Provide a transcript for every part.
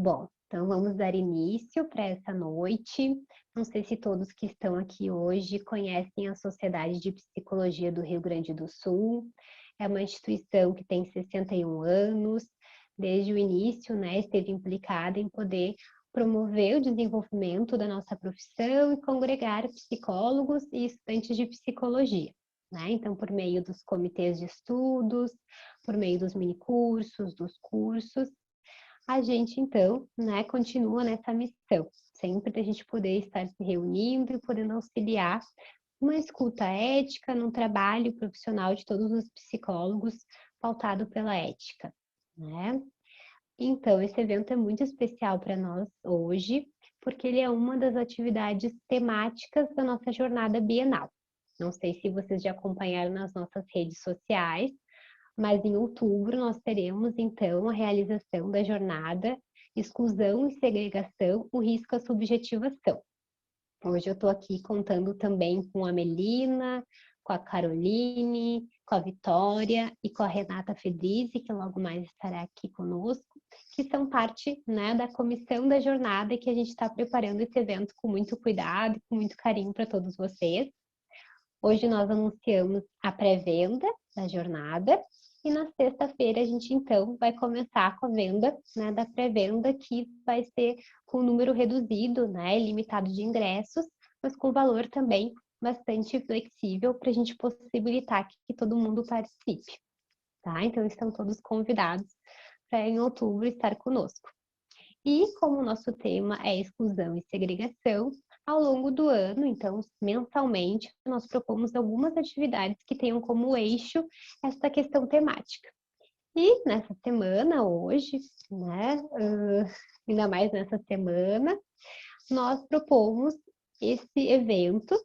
Bom, então vamos dar início para essa noite. Não sei se todos que estão aqui hoje conhecem a Sociedade de Psicologia do Rio Grande do Sul. É uma instituição que tem 61 anos, desde o início, né, esteve implicada em poder promover o desenvolvimento da nossa profissão e congregar psicólogos e estudantes de psicologia, né? Então, por meio dos comitês de estudos, por meio dos minicursos, dos cursos, a gente, então, né, continua nessa missão, sempre da gente poder estar se reunindo e podendo auxiliar uma escuta ética, num trabalho profissional de todos os psicólogos pautado pela ética, né? Então, esse evento é muito especial para nós hoje, porque ele é uma das atividades temáticas da nossa jornada bienal. Não sei se vocês já acompanharam nas nossas redes sociais, mas em outubro nós teremos, então, a realização da jornada Exclusão e Segregação, o risco à subjetivação. Hoje eu estou aqui contando também com a Melina, com a Caroline, com a Vitória e com a Renata Fedrizzi, que logo mais estará aqui conosco, que são parte, né, da comissão da jornada e que a gente está preparando esse evento com muito cuidado e com muito carinho para todos vocês. Hoje nós anunciamos a pré-venda da jornada e na sexta-feira a gente então vai começar com a venda, né, da pré-venda, que vai ser com um número reduzido, né, limitado de ingressos, mas com valor também bastante flexível para a gente possibilitar que todo mundo participe, tá? Então estão todos convidados para em outubro estar conosco. E como o nosso tema é exclusão e segregação, ao longo do ano, então, mensalmente, nós propomos algumas atividades que tenham como eixo essa questão temática. E nessa semana, hoje, né, ainda mais nessa semana, nós propomos esse evento,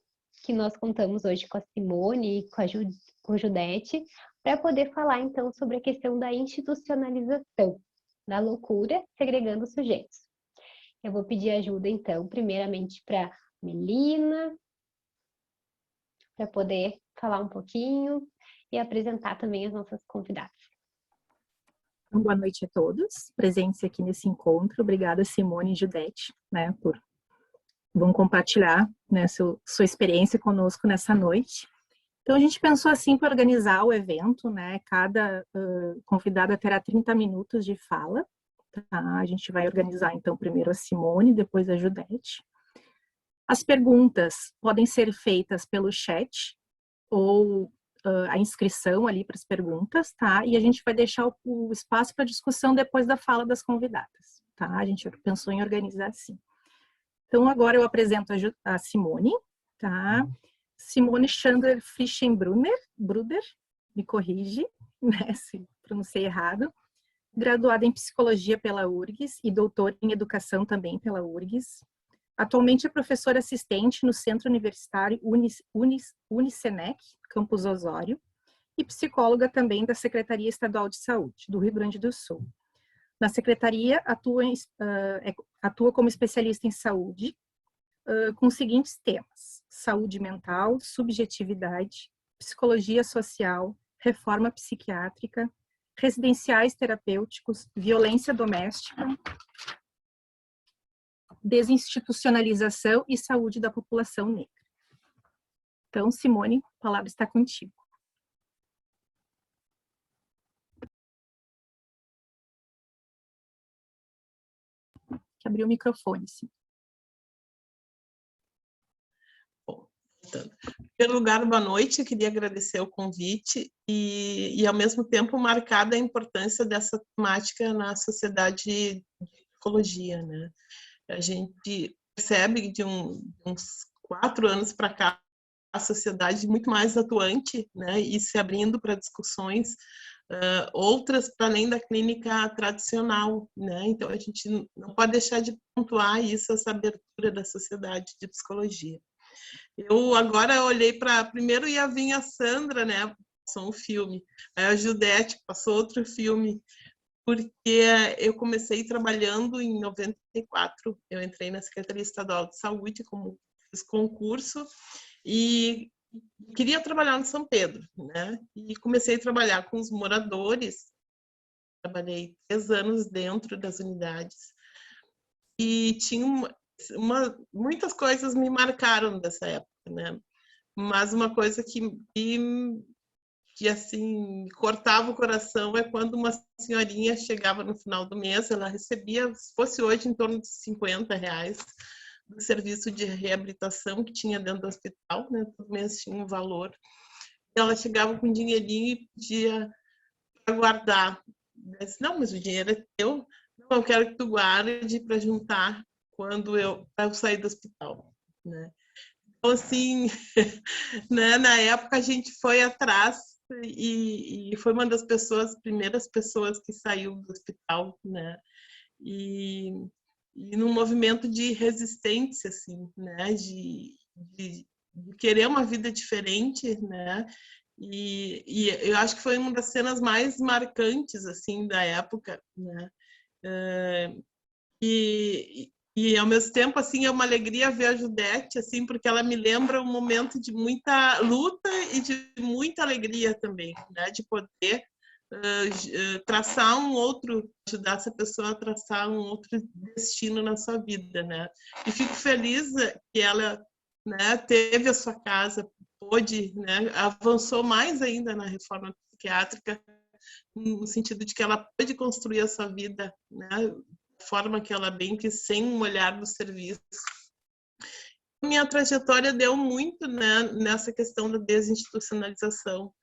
que nós contamos hoje com a Simone e com a Judete, para poder falar, então, sobre a questão da institucionalização da loucura segregando sujeitos. Eu vou pedir ajuda, então, primeiramente para Melina, para poder falar um pouquinho e apresentar também as nossas convidadas. Boa noite a todos presentes aqui nesse encontro. Obrigada, Simone e Judete, né, vão compartilhar, né, sua experiência conosco nessa noite. Então, a gente pensou assim para organizar o evento, né, cada convidada terá 30 minutos de fala. Tá? A gente vai organizar, então, primeiro a Simone, depois a Judete. As perguntas podem ser feitas pelo chat ou a inscrição ali para as perguntas, tá? E a gente vai deixar o espaço para discussão depois da fala das convidadas, tá? A gente pensou em organizar assim. Então, agora eu apresento a Simone, tá? Simone Chandler Frischenbrunner, me corrige, né, se pronunciei errado. Graduada em Psicologia pela URGS e doutora em Educação também pela URGS. Atualmente é professora assistente no Centro Universitário Unicenec, Campus Osório, e psicóloga também da Secretaria Estadual de Saúde, do Rio Grande do Sul. Na secretaria, atua como especialista em saúde, com os seguintes temas: saúde mental, subjetividade, psicologia social, reforma psiquiátrica, residenciais terapêuticos, violência doméstica, desinstitucionalização e saúde da população negra. Então, Simone, a palavra está contigo. Que abrir o microfone, sim. Bom, então, em primeiro lugar, boa noite. Eu queria agradecer o convite e, ao mesmo tempo, marcar a importância dessa temática na sociedade de psicologia, né? A gente percebe de uns 4 anos para cá a sociedade muito mais atuante, né, e se abrindo para discussões outras para além da clínica tradicional, né? Então a gente não pode deixar de pontuar isso, essa abertura da sociedade de psicologia. Eu agora olhei para primeiro ia vir a Sandra, né? Passou um filme, aí a Judete passou outro filme, porque eu comecei trabalhando em 94, eu entrei na Secretaria Estadual de Saúde, como fiz concurso, e queria trabalhar no São Pedro, né? E comecei a trabalhar com os moradores, trabalhei 3 anos dentro das unidades, e tinha muitas coisas me marcaram dessa época, né? Mas uma coisa que assim cortava o coração é quando uma senhorinha chegava no final do mês, ela recebia, se fosse hoje, em torno de R$50 do serviço de reabilitação que tinha dentro do hospital, né? Todo mês tinha um valor. Ela chegava com um dinheirinho e pedia para guardar. Eu disse, não, mas o dinheiro é teu. Não, eu quero que tu guarde para juntar quando eu sair do hospital, né? Então, assim, né, na época a gente foi atrás e foi uma das primeiras pessoas que saiu do hospital, né? E num movimento de resistência, assim, né? De querer uma vida diferente, né? E eu acho que foi uma das cenas mais marcantes, assim, da época, né? E ao mesmo tempo, assim, é uma alegria ver a Judete, assim, porque ela me lembra um momento de muita luta e de muita alegria também, né? De poder traçar ajudar essa pessoa a traçar um outro destino na sua vida, né? E fico feliz que ela, né, teve a sua casa, pôde, né, avançou mais ainda na reforma psiquiátrica, no sentido de que ela pôde construir a sua vida, né, da forma que ela bem quis, sem um olhar do serviço. Minha trajetória deu muito, né, nessa questão da desinstitucionalização.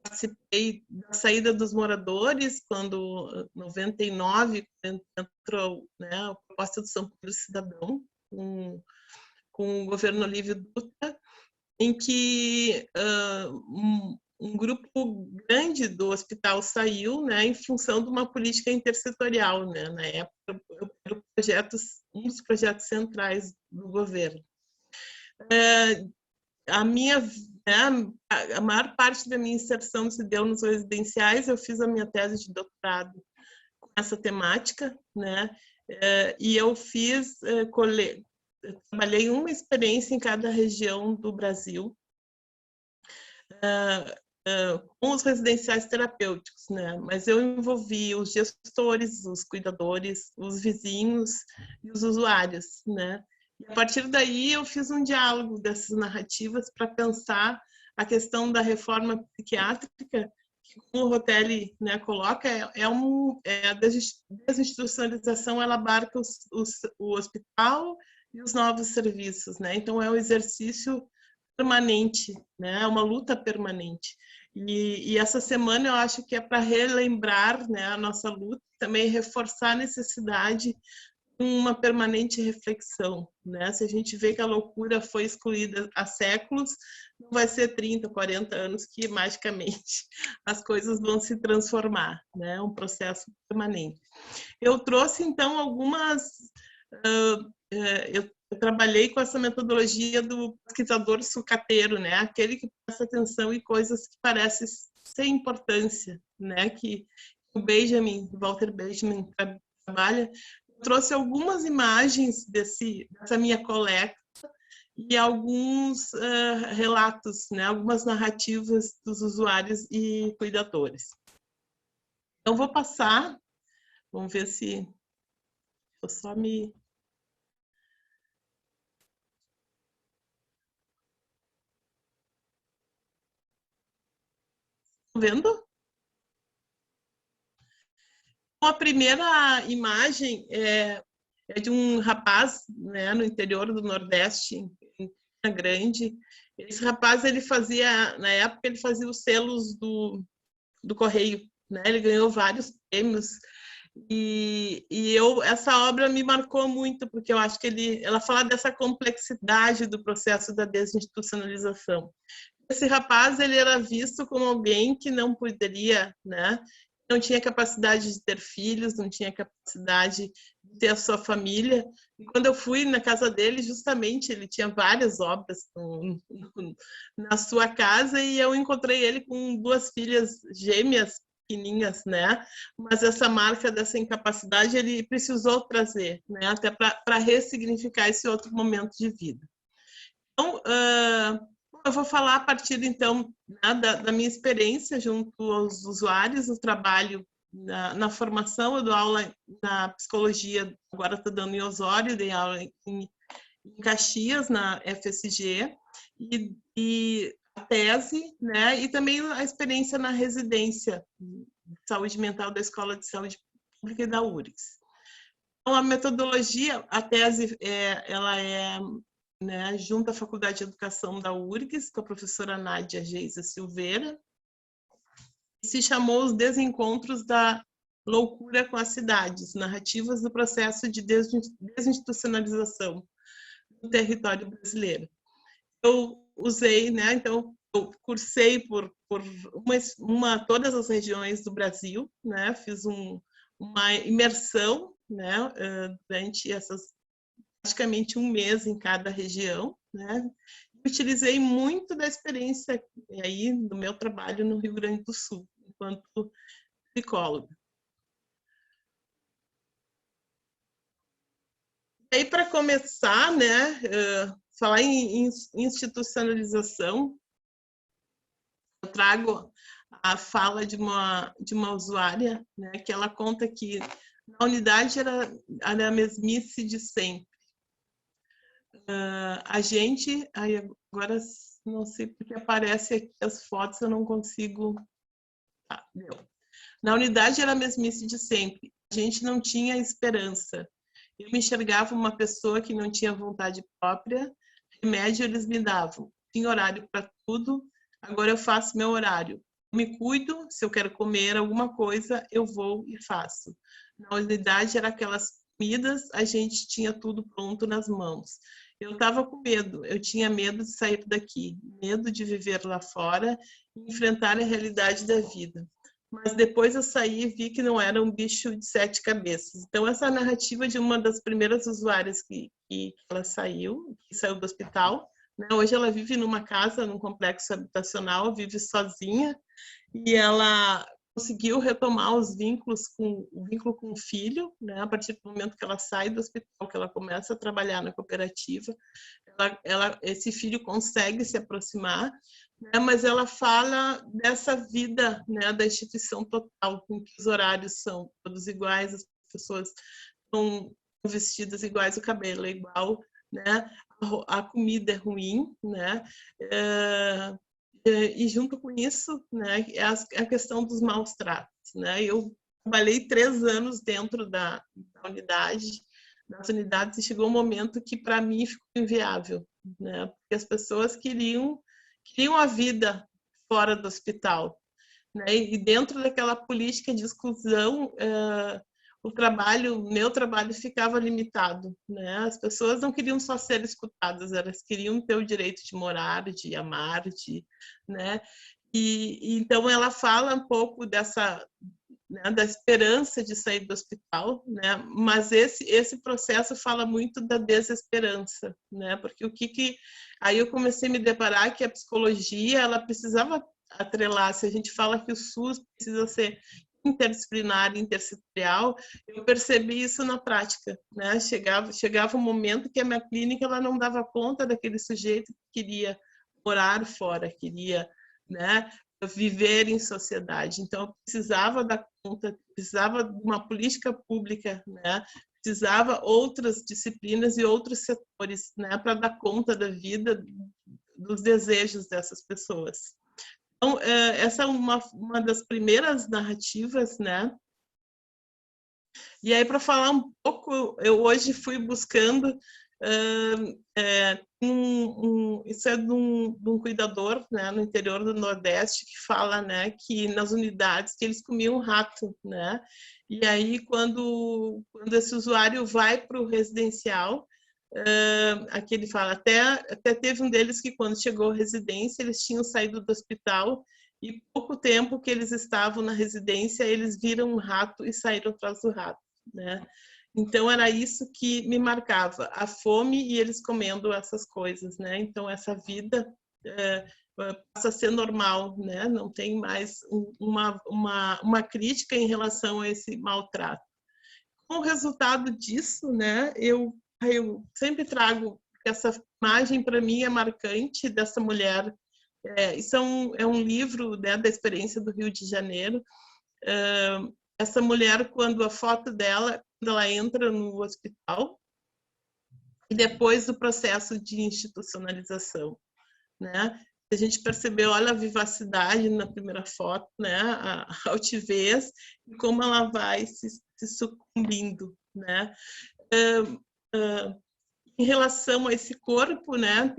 Participei da saída dos moradores, quando, em 99, entrou, né, a proposta do São Paulo Cidadão, com o governo Olívio Dutra, em que um grupo grande do hospital saiu, né, em função de uma política intersetorial, né, na época, um dos projetos centrais do governo. A maior parte da minha inserção se deu nos residenciais. Eu fiz a minha tese de doutorado com essa temática, né, e eu trabalhei uma experiência em cada região do Brasil, com os residenciais terapêuticos, né? Mas eu envolvi os gestores, os cuidadores, os vizinhos e os usuários, né? E a partir daí eu fiz um diálogo dessas narrativas para pensar a questão da reforma psiquiátrica, que, como o Rotelli, né, coloca, a desinstitucionalização, ela abarca o hospital e os novos serviços, né? Então é um exercício permanente, né? É uma luta permanente. E essa semana eu acho que é para relembrar, né, a nossa luta, também reforçar a necessidade de uma permanente reflexão, né? Se a gente vê que a loucura foi excluída há séculos, não vai ser 30, 40 anos que magicamente as coisas vão se transformar, né? É um processo permanente. Eu trouxe então eu trabalhei com essa metodologia do pesquisador sucateiro, né? Aquele que presta atenção em coisas que parecem sem importância, né? Que o Walter Benjamin trabalha. Eu trouxe algumas imagens dessa minha coleta e alguns relatos, né? Algumas narrativas dos usuários e cuidadores. Então, vou passar, vamos ver se eu só me... Vendo? A primeira imagem é de um rapaz, né, no interior do Nordeste, em Campina Grande. Esse rapaz, na época, ele fazia os selos do Correio, né? Ele ganhou vários prêmios. E essa obra me marcou muito, porque eu acho que ela fala dessa complexidade do processo da desinstitucionalização. Esse rapaz, ele era visto como alguém que não poderia, né? Não tinha capacidade de ter filhos, não tinha capacidade de ter a sua família. E quando eu fui na casa dele, justamente, ele tinha várias obras na sua casa, e eu encontrei ele com 2 filhas gêmeas, pequenininhas, né? Mas essa marca dessa incapacidade ele precisou trazer, né? Até para ressignificar esse outro momento de vida. Então, eu vou falar a partir, então, né, da minha experiência junto aos usuários, o trabalho na formação, eu dou aula na psicologia, agora estou dando em Osório, dei aula em Caxias, na FSG, e a tese, né? E também a experiência na residência de saúde mental da Escola de Saúde Pública e da URGS. Então, a metodologia, a tese, ela é, né, junto à Faculdade de Educação da URGS, com a professora Nádia Geisa Silveira, se chamou Os Desencontros da Loucura com as Cidades, narrativas do processo de desinstitucionalização do território brasileiro. Eu usei, né, então, eu cursei por todas as regiões do Brasil, né, fiz uma imersão, né, durante praticamente um mês em cada região, né, utilizei muito da experiência aí do meu trabalho no Rio Grande do Sul, enquanto psicóloga. E aí, para começar, né, falar em institucionalização, eu trago a fala de uma usuária, né, que ela conta que na unidade era a mesmice de sempre. A gente, aí agora não sei porque aparece aqui as fotos, eu não consigo. Na unidade era a mesmice de sempre. A gente não tinha esperança. Eu me enxergava uma pessoa que não tinha vontade própria. Remédio eles me davam. Tinha horário para tudo. Agora eu faço meu horário. Eu me cuido. Se eu quero comer alguma coisa, eu vou e faço. Na unidade era aquelas comidas. A gente tinha tudo pronto nas mãos. Eu estava com medo. Eu tinha medo de sair daqui. Medo de viver lá fora e enfrentar a realidade da vida. Mas depois eu saí e vi que não era um bicho de 7 cabeças. Então, essa narrativa de uma das primeiras usuárias que ela saiu do hospital, né? Hoje ela vive numa casa, num complexo habitacional, vive sozinha, e ela conseguiu retomar o vínculo com o filho, né? A partir do momento que ela sai do hospital, que ela começa a trabalhar na cooperativa, esse filho consegue se aproximar, né, mas ela fala dessa vida, né, da instituição total, em que os horários são todos iguais, as pessoas estão vestidas iguais, o cabelo é igual, né, a comida é ruim, né, e junto com isso, né, é a questão dos maus tratos, né. Eu trabalhei 3 anos dentro da unidade, das unidades, e chegou um momento que para mim ficou inviável, né, porque as pessoas queriam a vida fora do hospital, né? E dentro daquela política de exclusão, meu trabalho ficava limitado, né? As pessoas não queriam só ser escutadas, elas queriam ter o direito de morar, de amar, né? E então ela fala um pouco dessa, né, da esperança de sair do hospital, né? Mas esse processo fala muito da desesperança, né? Porque aí eu comecei a me deparar que a psicologia ela precisava atrelar. Se a gente fala que o SUS precisa ser interdisciplinar, intersetorial, eu percebi isso na prática, né? Chegava um momento que a minha clínica ela não dava conta daquele sujeito que queria morar fora, queria, né, viver em sociedade. Então, eu precisava dar conta, precisava de uma política pública, né? Precisava outras disciplinas e outros setores, né, para dar conta da vida, dos desejos dessas pessoas. Então, essa é uma das primeiras narrativas, né? E aí, para falar um pouco, eu hoje fui buscando isso é de um cuidador, né, no interior do Nordeste, que fala, né, que nas unidades que eles comiam rato, né, e aí quando esse usuário vai para o residencial, aqui ele fala, até teve um deles que quando chegou à residência, eles tinham saído do hospital e pouco tempo que eles estavam na residência, eles viram um rato e saíram atrás do rato, né. Então, era isso que me marcava, a fome e eles comendo essas coisas, né? Então, essa vida passa a ser normal, né? Não tem mais uma crítica em relação a esse maltrato. Com o resultado disso, né? Eu sempre trago essa imagem, para mim, é marcante dessa mulher. Isso é um livro, né, da experiência do Rio de Janeiro, essa mulher, quando a foto dela, quando ela entra no hospital, e depois do processo de institucionalização, né? A gente percebeu, olha a vivacidade na primeira foto, né? A altivez e como ela vai se sucumbindo, né? Em relação a esse corpo, né?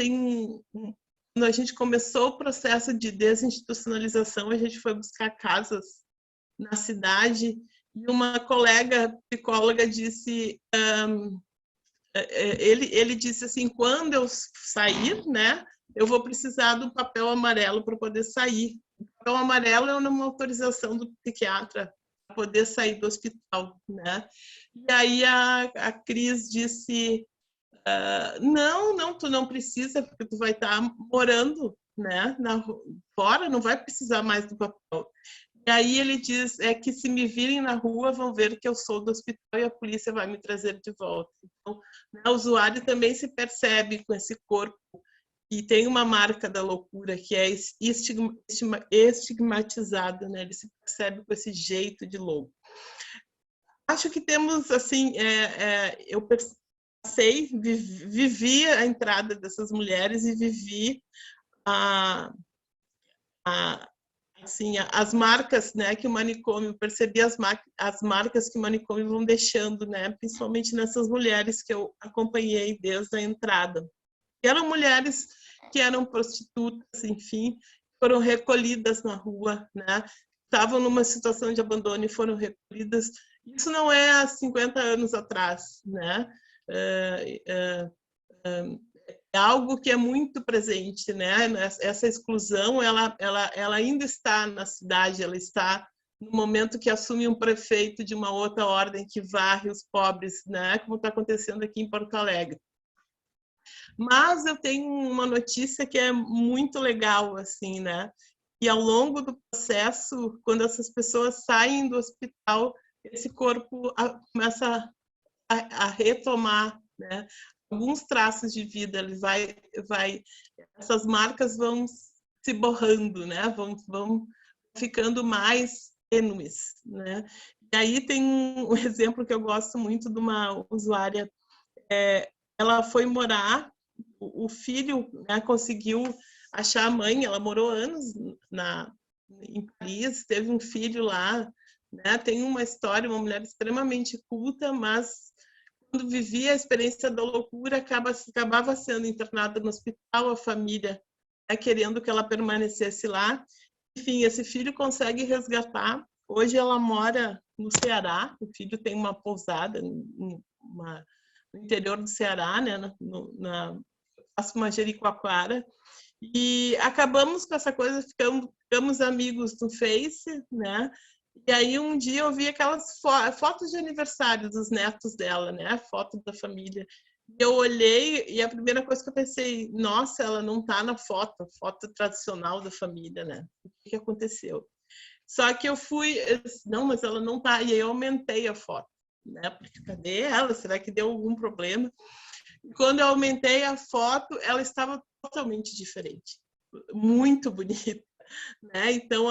Quando a gente começou o processo de desinstitucionalização, a gente foi buscar casas na cidade e uma colega psicóloga disse, ele disse assim, quando eu sair, né? Eu vou precisar do papel amarelo para poder sair. O papel amarelo é uma autorização do psiquiatra para poder sair do hospital, né? E aí a Cris disse, não, tu não precisa, porque tu vai estar morando, né, fora, não vai precisar mais do papel. E aí ele diz, que se me virem na rua, vão ver que eu sou do hospital e a polícia vai me trazer de volta. Então, né, o usuário também se percebe com esse corpo e tem uma marca da loucura que é estigmatizada, né? Ele se percebe com esse jeito de louco. Acho que temos, assim, eu passei, vivi a entrada dessas mulheres e vivi assim, as marcas, né, que o manicômio, percebi as marcas que o manicômio vão deixando, né, principalmente nessas mulheres que eu acompanhei desde a entrada. E eram mulheres que eram prostitutas, enfim, foram recolhidas na rua, né, estavam numa situação de abandono e foram recolhidas. Isso não é há 50 anos atrás, né, é algo que é muito presente, né? Essa exclusão, ela ainda está na cidade, ela está no momento que assume um prefeito de uma outra ordem que varre os pobres, né? Como está acontecendo aqui em Porto Alegre. Mas eu tenho uma notícia que é muito legal, assim, né? E ao longo do processo, quando essas pessoas saem do hospital, esse corpo começa a retomar, né? Alguns traços de vida, ele essas marcas vão se borrando, né? Vão ficando mais tênues, né? E aí tem um exemplo que eu gosto muito de uma usuária, ela foi morar, o filho, né, conseguiu achar a mãe, ela morou anos em Paris, teve um filho lá, né? Tem uma história, uma mulher extremamente culta, mas quando vivia a experiência da loucura, acabava sendo internada no hospital, a família, né, querendo que ela permanecesse lá. Enfim, esse filho consegue resgatar. Hoje ela mora no Ceará, o filho tem uma pousada no interior do Ceará, né, na Jericoacoara. E acabamos com essa coisa, ficamos amigos no Face, né? E aí um dia eu vi aquelas fotos de aniversário dos netos dela, né? Foto da família. E eu olhei e a primeira coisa que eu pensei, nossa, ela não tá na foto tradicional da família, né? O que aconteceu? Só que eu disse, não, mas ela não tá. E aí eu aumentei a foto, né? Porque cadê ela? Será que deu algum problema? E quando eu aumentei a foto, ela estava totalmente diferente. Muito bonita. Né? Então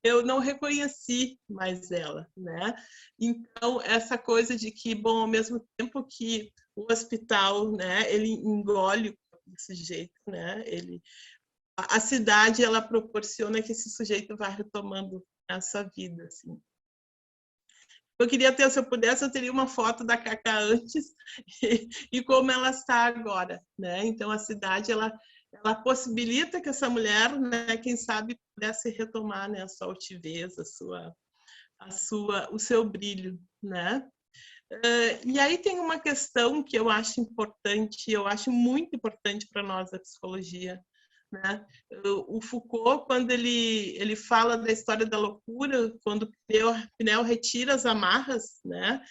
eu não reconheci mais ela, né? Então essa coisa de que, bom, ao mesmo tempo que o hospital, né, ele engole desse jeito, né? A cidade ela proporciona que esse sujeito vá retomando essa vida, assim. Eu queria ter, se eu pudesse, eu teria uma foto da Cacá antes e como ela está agora, né? Então a cidade ela possibilita que essa mulher, né, quem sabe, pudesse retomar, né, a sua altivez, o seu brilho, né? E aí tem uma questão que eu acho importante, eu acho muito importante para nós da psicologia, né? O Foucault, quando ele fala da história da loucura, quando Pinel retira as amarras, né?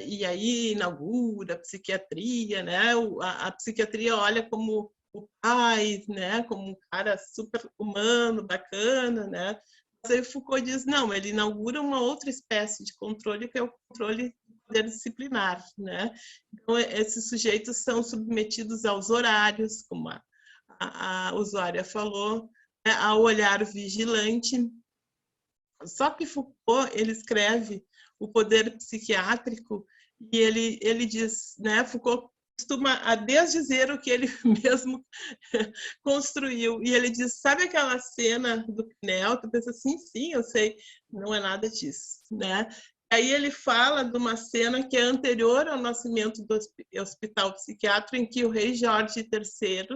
E aí inaugura a psiquiatria, né? A psiquiatria olha como o pai, né, como um cara super humano, bacana, né? Mas aí Foucault diz, não, ele inaugura uma outra espécie de controle, que é o controle do poder disciplinar, né? Então, esses sujeitos são submetidos aos horários, como a usuária falou, né, ao olhar vigilante, Só que Foucault, ele escreve o poder psiquiátrico e ele diz, né, Foucault costuma a desdizer o que ele mesmo construiu. E ele diz, sabe aquela cena do Pinel? Tu pensa assim, sim, eu sei. Não é nada disso, né? Aí ele fala de uma cena que é anterior ao nascimento do hospital psiquiátrico, em que o rei Jorge III,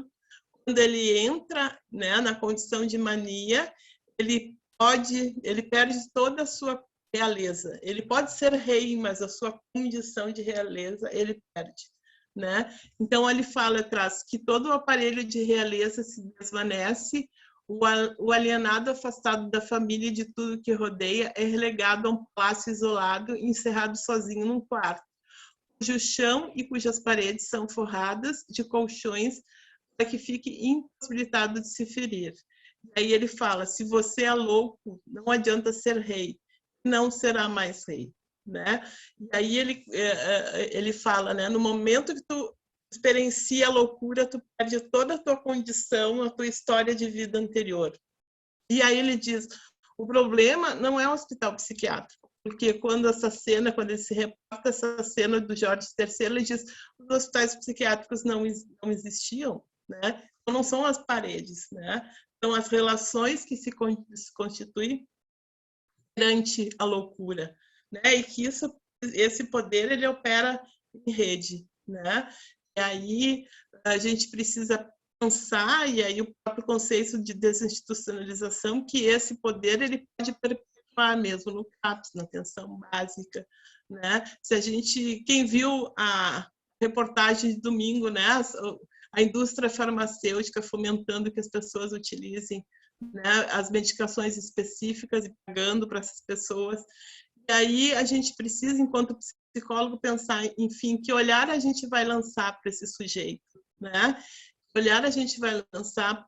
quando ele entra, né, na condição de mania, ele perde toda a sua realeza. Ele pode ser rei, mas a sua condição de realeza ele perde, né? Então ele fala atrás que todo o aparelho de realeza se desvanece, o alienado afastado da família e de tudo que rodeia é relegado a um palácio isolado, encerrado sozinho num quarto, cujo chão e cujas paredes são forradas de colchões para que fique impossibilitado de se ferir. E aí ele fala, se você é louco, não adianta ser rei, não será mais rei, né? E aí ele fala, né, no momento que tu experiencia a loucura, tu perde toda a tua condição, a tua história de vida anterior. E aí ele diz, o problema não é o hospital psiquiátrico, porque quando ele se reporta essa cena do Jorge III, ele diz, os hospitais psiquiátricos não existiam, né? Então, não são as paredes, né? São as relações que se constituem perante a loucura, né? E que esse poder ele opera em rede, né? E aí a gente precisa pensar, e aí o próprio conceito de desinstitucionalização, que esse poder ele pode perpetuar mesmo no CAPS, na atenção básica, né? Quem viu a reportagem de domingo, né? A indústria farmacêutica fomentando que as pessoas utilizem, né, as medicações específicas e pagando para essas pessoas. E aí a gente precisa, enquanto psicólogo, pensar, enfim, que olhar a gente vai lançar para esse sujeito, né? Que olhar a gente vai lançar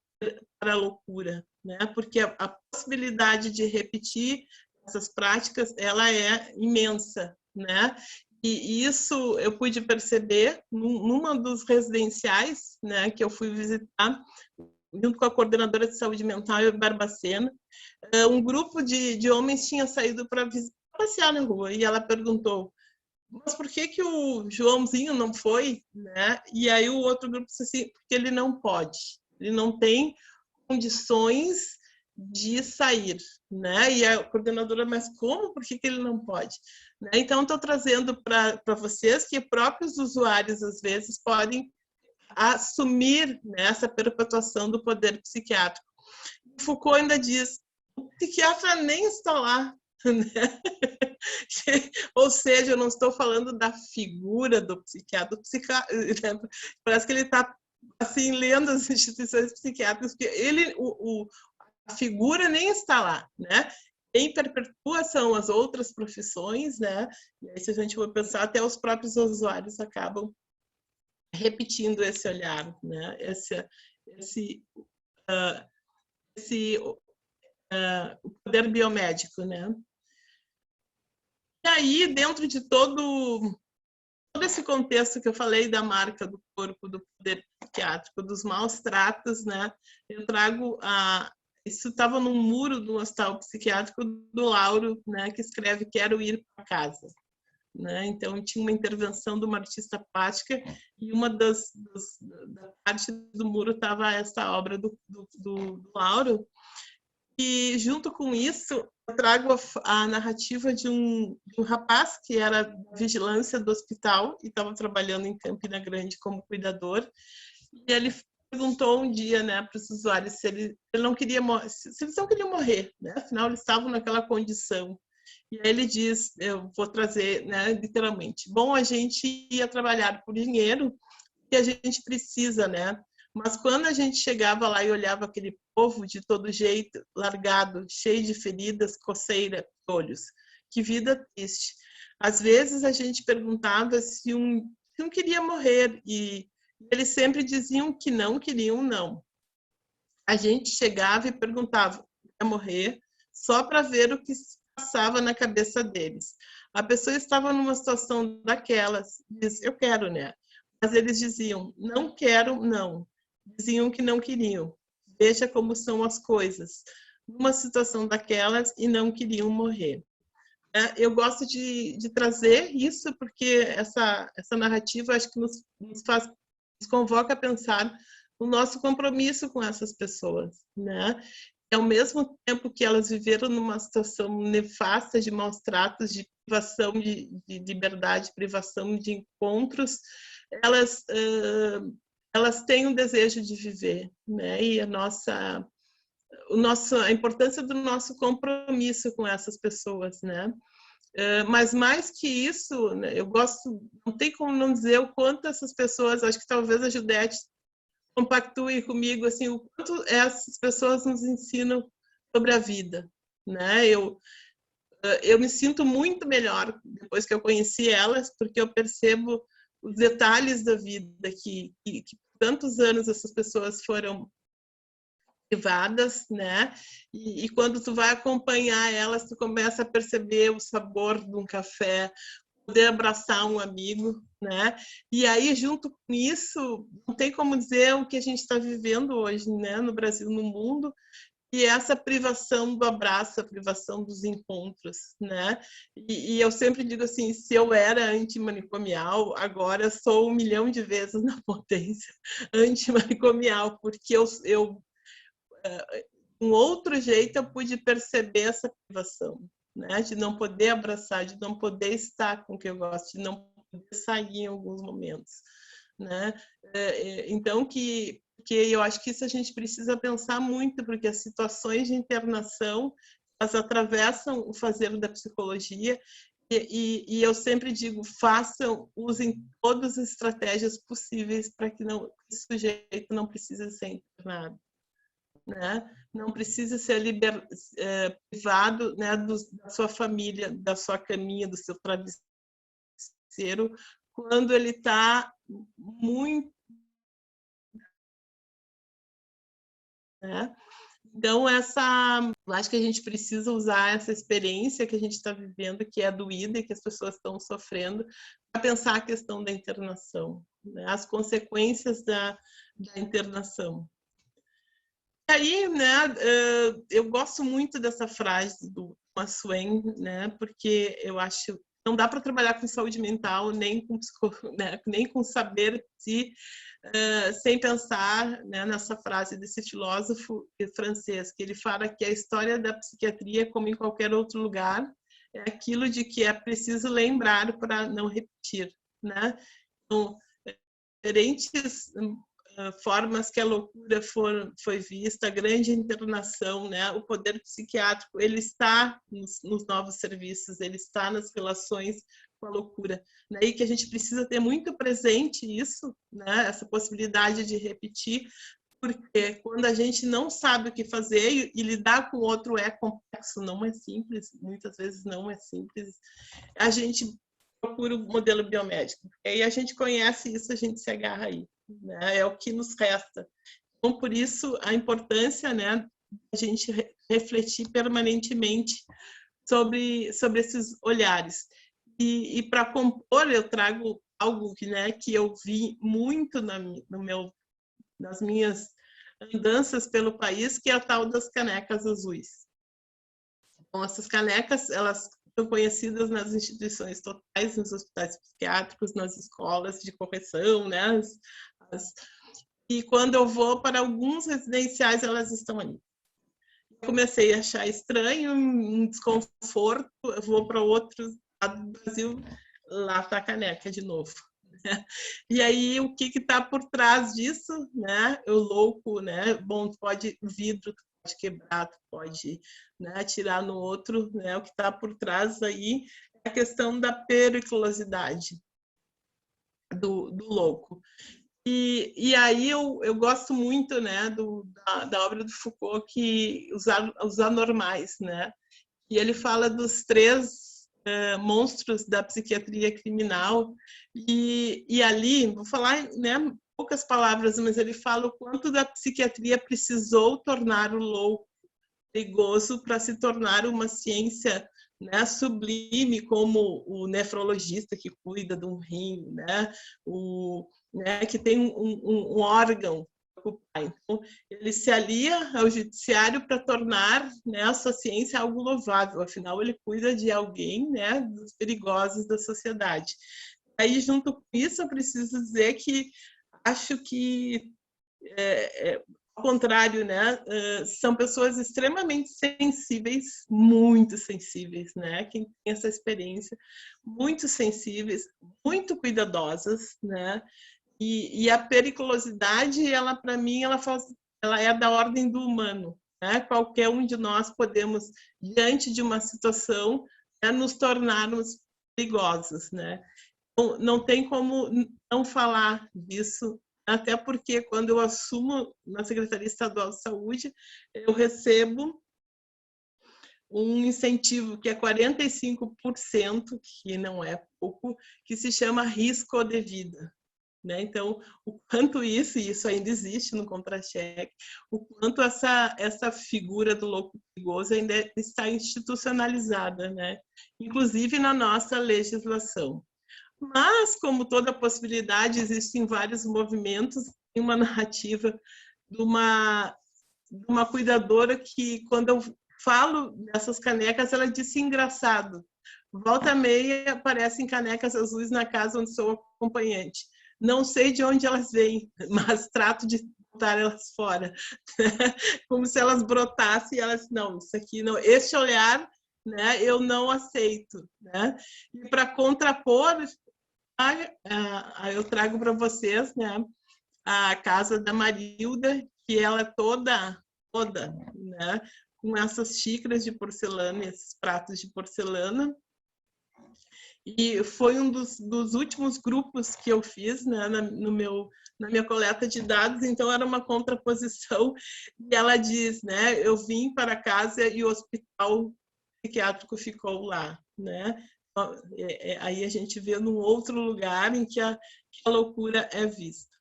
para a loucura, né? Porque a possibilidade de repetir essas práticas, ela é imensa, né? E isso eu pude perceber numa dos residenciais, né, que eu fui visitar, junto com a coordenadora de saúde mental, em Barbacena. Um grupo de homens tinha saído para passear na rua e ela perguntou, mas por que o Joãozinho não foi? Né? E aí o outro grupo disse assim, porque ele não pode, ele não tem condições de sair, né? E a coordenadora, mas como? Por que ele não pode? Né? Então, estou trazendo para vocês que próprios usuários, às vezes, podem assumir, né, essa perpetuação do poder psiquiátrico. Foucault ainda diz, o psiquiatra nem está lá, né? Ou seja, eu não estou falando da figura do psiquiatra, parece que ele está assim, lendo as instituições psiquiátricas, porque a figura nem está lá, né? Quem perpetua são as outras profissões, né? E aí, se a gente for pensar, até os próprios usuários acabam repetindo esse olhar, né? O poder biomédico, né? E aí, dentro de todo esse contexto que eu falei da marca do corpo, do poder psiquiátrico, dos maus tratos, né? Eu trago isso estava no muro do hospital psiquiátrico do Lauro, né? Que escreve "Quero ir para casa". Né? Então tinha uma intervenção de uma artista plástica e uma da parte do muro estava essa obra do Lauro. E junto com isso eu trago a narrativa de um rapaz que era da vigilância do hospital e estava trabalhando em Campina Grande como cuidador, e ele perguntou um dia, né, para os usuários se ele não queria se eles não queriam morrer, né? Afinal eles estavam naquela condição. E aí ele diz, eu vou trazer, né, literalmente, bom, a gente ia trabalhar por dinheiro e a gente precisa, né? Mas quando a gente chegava lá e olhava aquele povo de todo jeito, largado, cheio de feridas, coceira, olhos, que vida triste. Às vezes a gente perguntava se um queria morrer e eles sempre diziam que não queriam, não. A gente chegava e perguntava, quer morrer? Só para ver o que passava na cabeça deles. A pessoa estava numa situação daquelas, diz, eu quero, né? Mas eles diziam, não quero, não. Diziam que não queriam. Veja como são as coisas. numa situação daquelas e não queriam morrer. Eu gosto de trazer isso porque essa narrativa acho que nos convoca a pensar o nosso compromisso com essas pessoas, né? Ao mesmo tempo que elas viveram numa situação nefasta de maus tratos, de privação de liberdade, privação de encontros, elas têm um desejo de viver, né? E a importância do nosso compromisso com essas pessoas, né? Mas mais que isso, né, eu gosto, não tem como não dizer o quanto essas pessoas, acho que talvez a Judete compactue comigo, assim, o quanto essas pessoas nos ensinam sobre a vida, né? Eu me sinto muito melhor depois que eu conheci elas, porque eu percebo os detalhes da vida que por tantos anos essas pessoas foram privadas, né? E quando tu vai acompanhar elas, tu começa a perceber o sabor de um café, poder abraçar um amigo, né? E aí, junto com isso, não tem como dizer o que a gente está vivendo hoje, né? No Brasil, no mundo, e essa privação do abraço, a privação dos encontros, né? E eu sempre digo assim, se eu era antimanicomial, agora sou 1 milhão de vezes na potência antimanicomial, porque um outro jeito eu pude perceber essa privação, né? De não poder abraçar, de não poder estar com o que eu gosto, de não poder sair em alguns momentos, né? Então que eu acho que isso a gente precisa pensar muito, porque as situações de internação elas atravessam o fazer da psicologia e eu sempre digo, usem todas as estratégias possíveis para que esse sujeito não precise ser internado. Né? Não precisa ser privado, né, da sua família, da sua caminha, do seu travesseiro, quando ele está muito... Né? Então, eu acho que a gente precisa usar essa experiência que a gente está vivendo, que é doída e que as pessoas estão sofrendo, para pensar a questão da internação, né? As consequências da internação. E aí, né, eu gosto muito dessa frase do Thomas Swain, né, porque eu acho que não dá para trabalhar com saúde mental, nem com saber se sem pensar, né, nessa frase desse filósofo francês, que ele fala que a história da psiquiatria, como em qualquer outro lugar, é aquilo de que é preciso lembrar para não repetir, né? Então, diferentes formas que a loucura foi vista, a grande internação, né? O poder psiquiátrico, ele está nos novos serviços, ele está nas relações com a loucura, né? E que a gente precisa ter muito presente isso, né? Essa possibilidade de repetir, porque quando a gente não sabe o que fazer e lidar com o outro é complexo, não é simples, muitas vezes não é simples, a gente procura o modelo biomédico. E aí a gente conhece isso, a gente se agarra aí, né? É o que nos resta. Então, por isso, a importância, né, a gente refletir permanentemente sobre esses olhares. E para compor, eu trago algo que eu vi muito nas minhas andanças pelo país, que é a tal das canecas azuis. Então, essas canecas, elas são conhecidas nas instituições totais, nos hospitais psiquiátricos, nas escolas de correção, né? E quando eu vou para alguns residenciais, elas estão ali. Comecei a achar estranho, um desconforto, eu vou para outro lado do Brasil, lá está a caneca de novo. E aí, o que está por trás disso, né? O louco, né? Bom, vidro pode quebrar, pode, né, atirar no outro, né? O que está por trás aí é a questão da periculosidade do louco. E aí eu gosto muito, né, da obra do Foucault, que os anormais, né? E ele fala dos 3 monstros da psiquiatria criminal, e ali, vou falar, né, poucas palavras, mas ele fala o quanto da psiquiatria precisou tornar o louco perigoso para se tornar uma ciência, né, sublime, como o nefrologista que cuida de um rim, né, que tem um órgão ocupar. Então, ele se alia ao judiciário para tornar, né, a sua ciência algo louvável, afinal ele cuida de alguém, né, dos perigosos da sociedade. Aí, junto com isso, eu preciso dizer que acho que, ao contrário, né, são pessoas extremamente sensíveis, muito sensíveis, né, quem tem essa experiência, muito sensíveis, muito cuidadosas, né, e a periculosidade, ela, para mim, ela é da ordem do humano, né, qualquer um de nós podemos, diante de uma situação, né, nos tornarmos perigosos, né. Não tem como não falar disso, até porque quando eu assumo na Secretaria Estadual de Saúde, eu recebo um incentivo que é 45%, que não é pouco, que se chama risco de vida. Né? Então, o quanto isso, e isso ainda existe no contra-cheque, o quanto essa figura do louco perigoso ainda está institucionalizada, né? Inclusive na nossa legislação. Mas, como toda possibilidade, existem vários movimentos, tem uma narrativa de uma cuidadora que, quando eu falo dessas canecas, ela disse engraçado. Volta e meia aparecem canecas azuis na casa onde sou acompanhante. Não sei de onde elas vêm, mas trato de botar elas fora. Como se elas brotassem e elas, não, isso aqui não. Esse olhar, né, eu não aceito. Né? E para contrapor, eu trago para vocês, né, a casa da Marilda, que ela é toda, né, com essas xícaras de porcelana, esses pratos de porcelana. E foi um dos últimos grupos que eu fiz, né, na minha coleta de dados, então era uma contraposição. E ela diz, né, eu vim para casa e o hospital psiquiátrico ficou lá, né? Aí a gente vê num outro lugar em que a loucura é vista.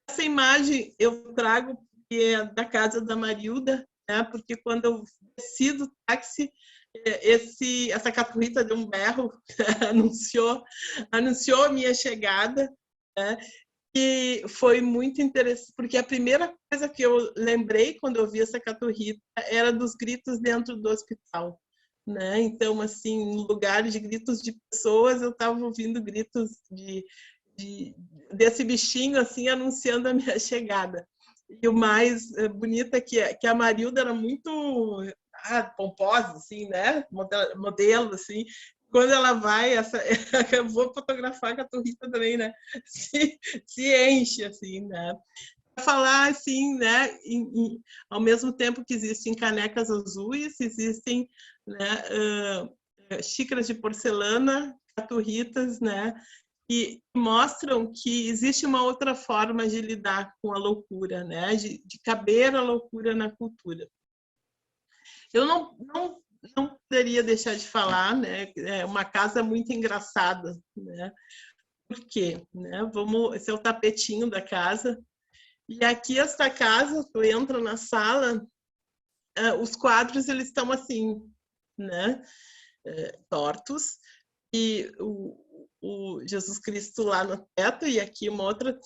Essa imagem eu trago que é da casa da Marilda, né? Porque quando eu desci do táxi, essa caturrita deu um berro, anunciou a minha chegada, né? E foi muito interessante, porque a primeira coisa que eu lembrei quando eu vi essa caturrita era dos gritos dentro do hospital. Né? Então, assim, no lugar de gritos de pessoas, eu estava ouvindo gritos desse bichinho, assim, anunciando a minha chegada. E o mais bonito é que a Marilda era muito pomposa, assim, né? Modelo, assim. Quando ela vai, eu vou fotografar com a Torrita também, né? Se enche, assim, né? Falar assim, né, ao mesmo tempo que existem canecas azuis, existem, né, xícaras de porcelana, caturritas, né, que mostram que existe uma outra forma de lidar com a loucura, né, de caber a loucura na cultura. Eu não poderia deixar de falar, né, é uma casa muito engraçada, né, por quê? Né, esse é o tapetinho da casa. E aqui, esta casa, tu entra na sala, os quadros, eles estão assim, né, tortos, e o Jesus Cristo lá no teto, e aqui uma outra,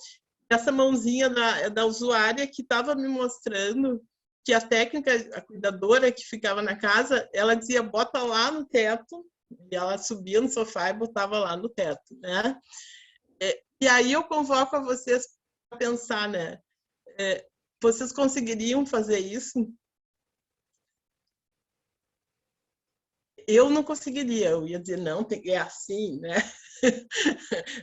essa mãozinha da usuária que estava me mostrando que a técnica, a cuidadora que ficava na casa, ela dizia, bota lá no teto, e ela subia no sofá e botava lá no teto, né? E aí eu convoco a vocês para pensar, né? Vocês conseguiriam fazer isso? Eu não conseguiria, eu ia dizer, não, é assim, né?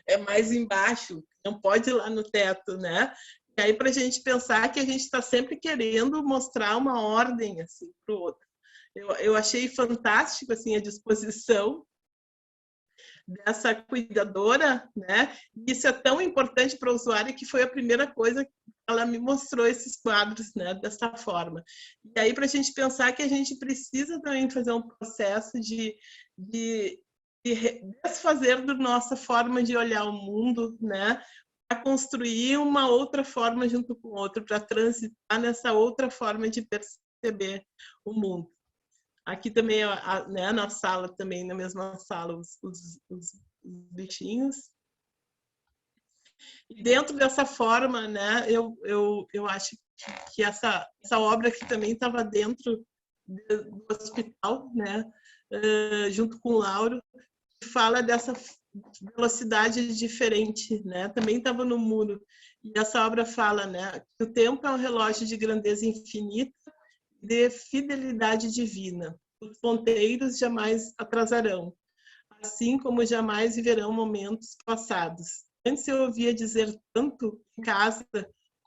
É mais embaixo, não pode ir lá no teto, né? E aí, para a gente pensar que a gente está sempre querendo mostrar uma ordem assim, para o outro. Eu achei fantástico assim, a disposição dessa cuidadora, né? Isso é tão importante para o usuário que foi a primeira coisa que ela me mostrou esses quadros, né? Dessa forma. E aí para a gente pensar que a gente precisa também fazer um processo de desfazer da nossa forma de olhar o mundo, né? Para construir uma outra forma junto com o outro, para transitar nessa outra forma de perceber o mundo. Aqui também, né, na sala, também, na mesma sala, os bichinhos. E dentro dessa forma, né, eu acho que essa obra aqui também estava dentro do hospital, né, junto com o Lauro, que fala dessa velocidade diferente, né, também estava no muro. E essa obra fala, né, que o tempo é um relógio de grandeza infinita, de fidelidade divina. Os ponteiros jamais atrasarão, assim como jamais viverão momentos passados. Antes eu ouvia dizer tanto em casa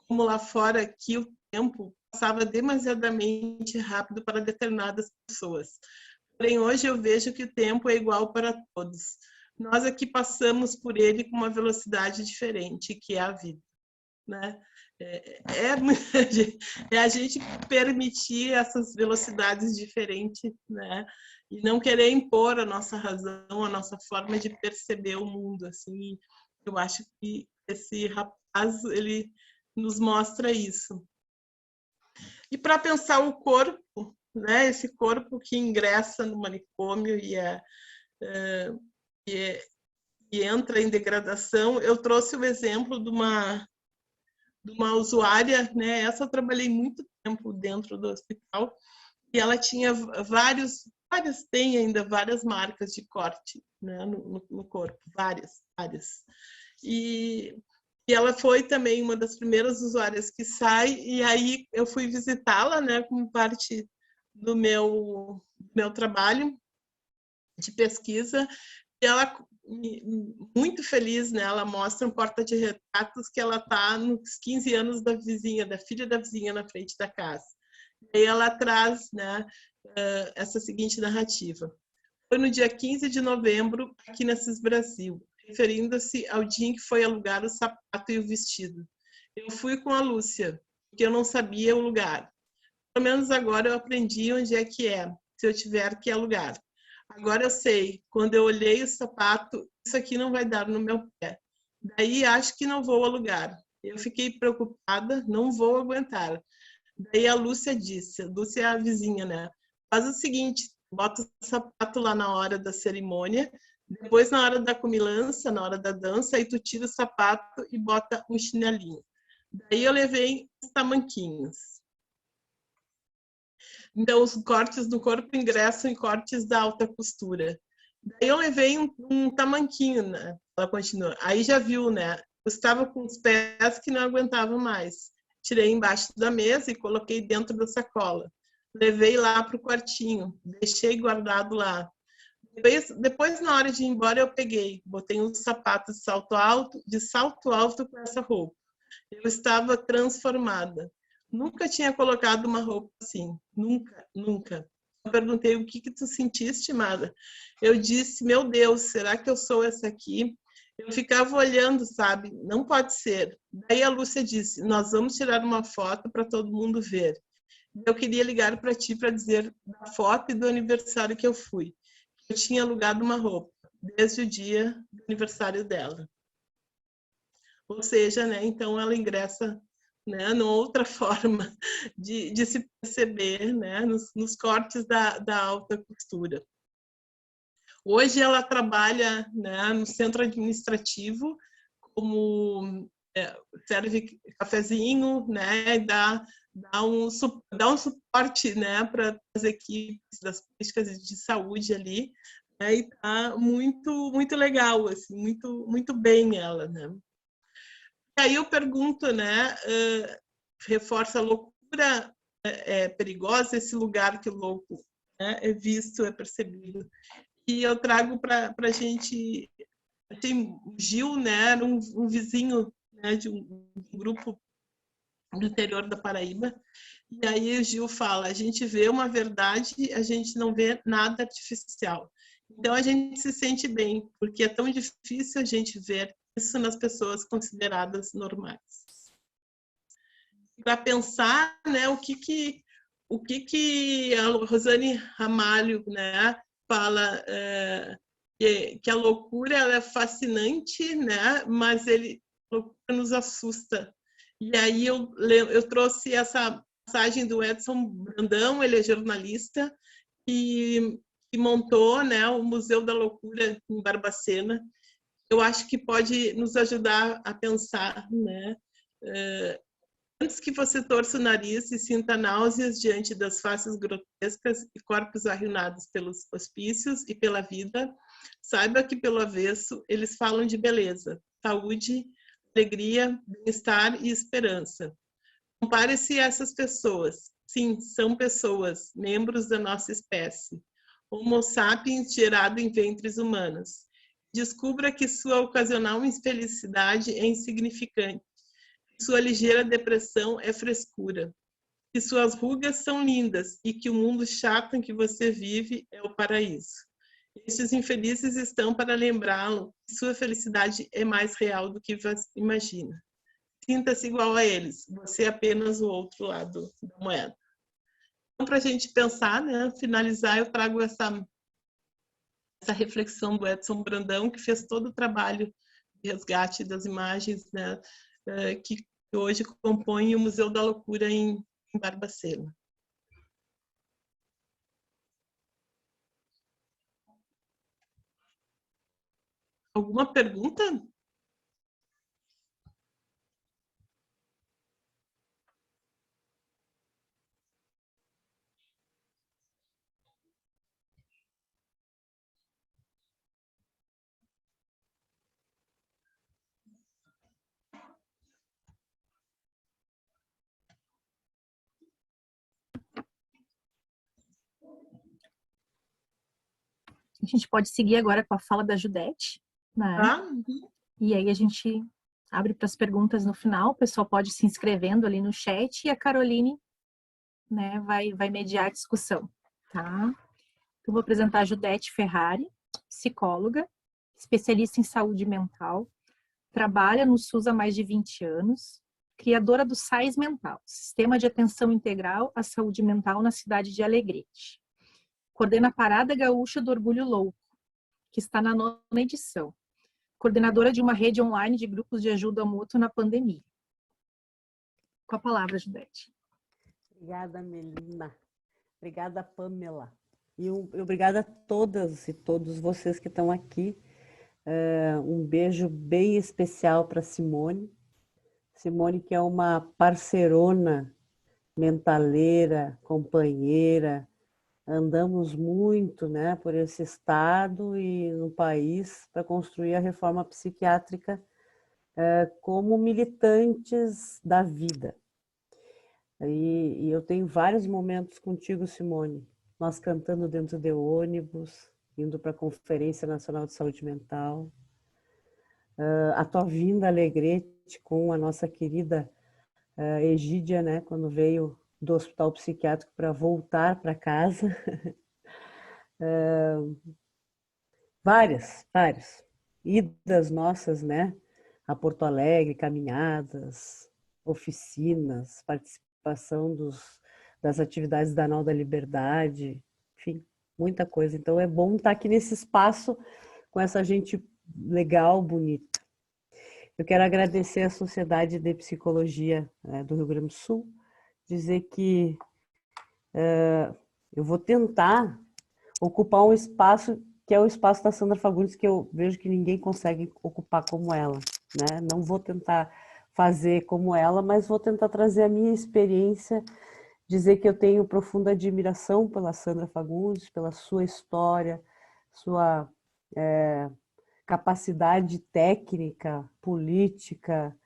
como lá fora que o tempo passava demasiadamente rápido para determinadas pessoas. Porém, hoje eu vejo que o tempo é igual para todos. Nós aqui passamos por ele com uma velocidade diferente, que é a vida, né? É a gente permitir essas velocidades diferentes, né? E não querer impor a nossa razão, a nossa forma de perceber o mundo, assim. Eu acho que esse rapaz, ele nos mostra isso. E para pensar o corpo, né? Esse corpo que ingressa no manicômio e entra em degradação, eu trouxe o exemplo de uma usuária, né? Essa eu trabalhei muito tempo dentro do hospital e ela tinha tem ainda várias marcas de corte, né, no corpo, várias. E ela foi também uma das primeiras usuárias que sai, e aí eu fui visitá-la, né, como parte do meu trabalho de pesquisa, e ela muito feliz, né? Ela mostra um porta-de-retratos que ela tá nos 15 anos da vizinha, da filha da vizinha na frente da casa. E aí ela traz, né, essa seguinte narrativa. Foi no dia 15 de novembro, aqui na CIS Brasil, referindo-se ao dia em que foi alugar o sapato e o vestido. Eu fui com a Lúcia, porque eu não sabia o lugar. Pelo menos agora eu aprendi onde é que é, se eu tiver que alugar. Agora eu sei, quando eu olhei o sapato, isso aqui não vai dar no meu pé. Daí acho que não vou alugar. Eu fiquei preocupada, não vou aguentar. Daí a Lúcia disse, a Lúcia é a vizinha, né? Faz o seguinte, bota o sapato lá na hora da cerimônia, depois na hora da comilança, na hora da dança, aí tu tira o sapato e bota um chinelinho. Daí eu levei os tamanquinhos. Então, os cortes do corpo ingressam em cortes da alta costura. Daí eu levei um tamanquinho, né? Ela continua. Aí já viu, né? Eu estava com os pés que não aguentavam mais. Tirei embaixo da mesa e coloquei dentro da sacola. Levei lá para o quartinho, deixei guardado lá. Depois, na hora de ir embora, eu peguei, botei um sapato de salto alto com essa roupa. Eu estava transformada. Nunca tinha colocado uma roupa assim. Nunca. Eu perguntei, o que tu sentiste, Mara? Eu disse, meu Deus, será que eu sou essa aqui? Eu ficava olhando, sabe? Não pode ser. Daí a Lúcia disse, nós vamos tirar uma foto para todo mundo ver. Eu queria ligar para ti para dizer da foto e do aniversário que eu fui. Eu tinha alugado uma roupa, desde o dia do aniversário dela. Ou seja, né, então ela ingressa, né, numa outra forma de se perceber, né, nos cortes da alta costura. Hoje ela trabalha, né, no centro administrativo, como serve cafezinho, né, dá um suporte, né, para as equipes das políticas de saúde ali, né, e tá muito legal, assim, muito bem ela, né. E aí eu pergunto, né, reforça a loucura é perigosa, esse lugar que o louco, né, é visto, é percebido. E eu trago para a gente, tem o Gil, né, era um vizinho, né, de um grupo do interior da Paraíba, e aí o Gil fala, a gente vê uma verdade, a gente não vê nada artificial. Então a gente se sente bem, porque é tão difícil a gente ver isso nas pessoas consideradas normais. Para pensar, né, o que a Rosane Ramalho, né, fala que a loucura ela é fascinante, né, mas a loucura nos assusta. E aí eu trouxe essa passagem do Edson Brandão, ele é jornalista, e montou, né, o Museu da Loucura em Barbacena, eu acho que pode nos ajudar a pensar, né? Antes que você torça o nariz e sinta náuseas diante das faces grotescas e corpos arruinados pelos hospícios e pela vida, saiba que, pelo avesso, eles falam de beleza, saúde, alegria, bem-estar e esperança. Compare-se a essas pessoas. Sim, são pessoas, membros da nossa espécie. Homo sapiens gerado em ventres humanos. Descubra que sua ocasional infelicidade é insignificante. Sua ligeira depressão é frescura. Que suas rugas são lindas e que o mundo chato em que você vive é o paraíso. Estes infelizes estão para lembrá-lo que sua felicidade é mais real do que você imagina. Sinta-se igual a eles, você é apenas o outro lado da moeda. Então, para a gente pensar, né, finalizar, eu trago essa reflexão do Edson Brandão, que fez todo o trabalho de resgate das imagens, né, que hoje compõe o Museu da Loucura em Barbacena. Alguma pergunta? A gente pode seguir agora com a fala da Judete, né? E aí a gente abre para as perguntas no final, o pessoal pode se inscrevendo ali no chat e a Caroline, né, vai mediar a discussão, tá? Então, vou apresentar a Judete Ferrari, psicóloga, especialista em saúde mental, trabalha no SUS há mais de 20 anos, criadora do SAIS Mental, Sistema de Atenção Integral à Saúde Mental na cidade de Alegrete. Coordena a Parada Gaúcha do Orgulho Louco, que está na 9ª edição. Coordenadora de uma rede online de grupos de ajuda mútua na pandemia. Com a palavra, Judete. Obrigada, Melina. Obrigada, Pamela. E obrigada a todas e todos vocês que estão aqui. Um beijo bem especial para Simone. Simone, que é uma parceirona, mentaleira, companheira. Andamos muito, né, por esse estado e no país para construir a reforma psiquiátrica como militantes da vida. E eu tenho vários momentos contigo, Simone. Nós cantando dentro de ônibus, indo para a Conferência Nacional de Saúde Mental. A tua vinda a Alegrete com a nossa querida Egídia, né, quando veio do hospital psiquiátrico para voltar para casa. Várias idas nossas, né, a Porto Alegre, caminhadas, oficinas, participação das atividades da Anal da Liberdade, enfim, muita coisa. Então é bom estar aqui nesse espaço com essa gente legal, bonita. Eu quero agradecer à Sociedade de Psicologia do Rio Grande do Sul, dizer que eu vou tentar ocupar um espaço que é o espaço da Sandra Fagundes, que eu vejo que ninguém consegue ocupar como ela, né? Não vou tentar fazer como ela, mas vou tentar trazer a minha experiência, dizer que eu tenho profunda admiração pela Sandra Fagundes, pela sua história, sua capacidade técnica, política,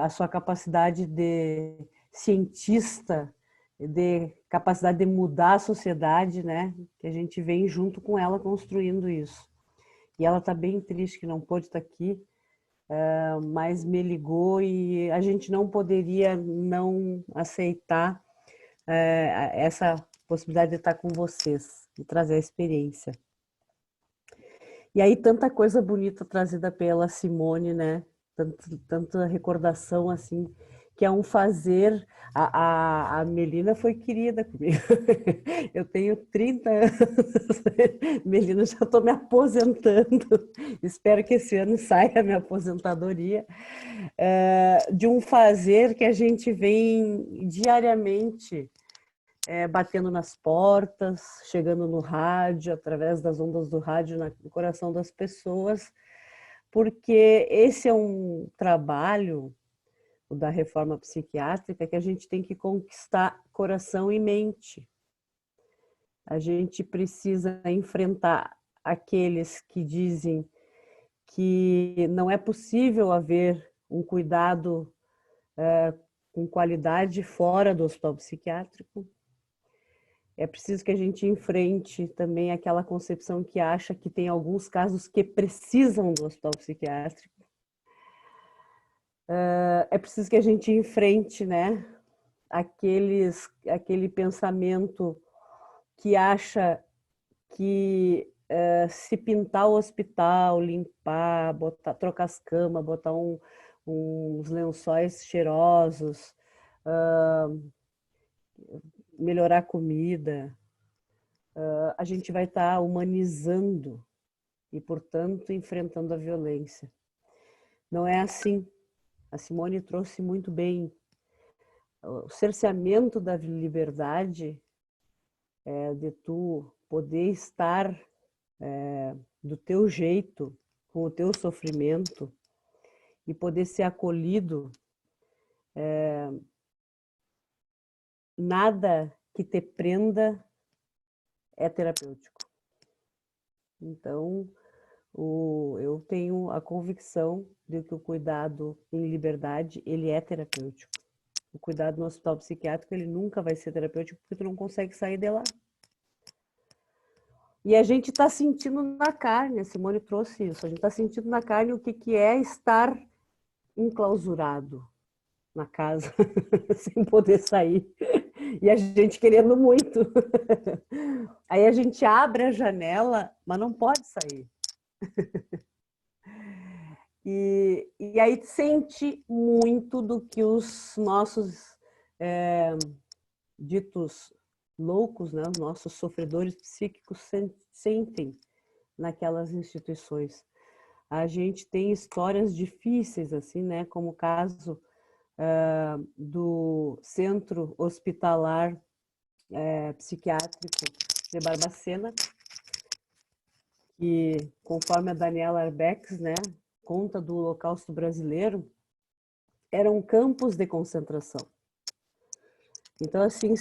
a sua capacidade de cientista, de capacidade de mudar a sociedade, né? Que a gente vem junto com ela construindo isso. E ela está bem triste que não pôde estar aqui, mas me ligou e a gente não poderia não aceitar essa possibilidade de estar com vocês, de trazer a experiência. E aí tanta coisa bonita trazida pela Simone, né? Tanta recordação assim, que é um fazer. A Melina foi querida comigo. Eu tenho 30 anos, Melina, já estou me aposentando. Espero que esse ano saia a minha aposentadoria. De um fazer que a gente vem diariamente batendo nas portas, chegando no rádio, através das ondas do rádio no coração das pessoas, porque esse é um trabalho, o da reforma psiquiátrica, que a gente tem que conquistar coração e mente. A gente precisa enfrentar aqueles que dizem que não é possível haver um cuidado com qualidade fora do hospital psiquiátrico. É preciso que a gente enfrente também aquela concepção que acha que tem alguns casos que precisam do hospital psiquiátrico. É preciso que a gente enfrente, né, aquele pensamento que acha que se pintar o hospital, limpar, trocar as camas, botar uns lençóis cheirosos, melhorar a comida, a gente vai estar humanizando e, portanto, enfrentando a violência. Não é assim. A Simone trouxe muito bem. O cerceamento da liberdade, de tu poder estar do teu jeito, com o teu sofrimento, e poder ser acolhido, nada que te prenda é terapêutico. Então, eu tenho a convicção de que o cuidado em liberdade, ele é terapêutico. O cuidado no hospital psiquiátrico, ele nunca vai ser terapêutico porque tu não consegue sair de lá. E a gente está sentindo na carne, a Simone trouxe isso, a gente está sentindo na carne o que é estar enclausurado na casa, sem poder sair. E a gente querendo muito. Aí a gente abre a janela, mas não pode sair. E aí sente muito do que os nossos ditos loucos, né, os nossos sofredores psíquicos sentem naquelas instituições. A gente tem histórias difíceis, assim, né, como o caso do Centro Hospitalar Psiquiátrico de Barbacena, que, conforme a Daniela Arbex, né, conta do Holocausto brasileiro, eram campos de concentração. Então, assim,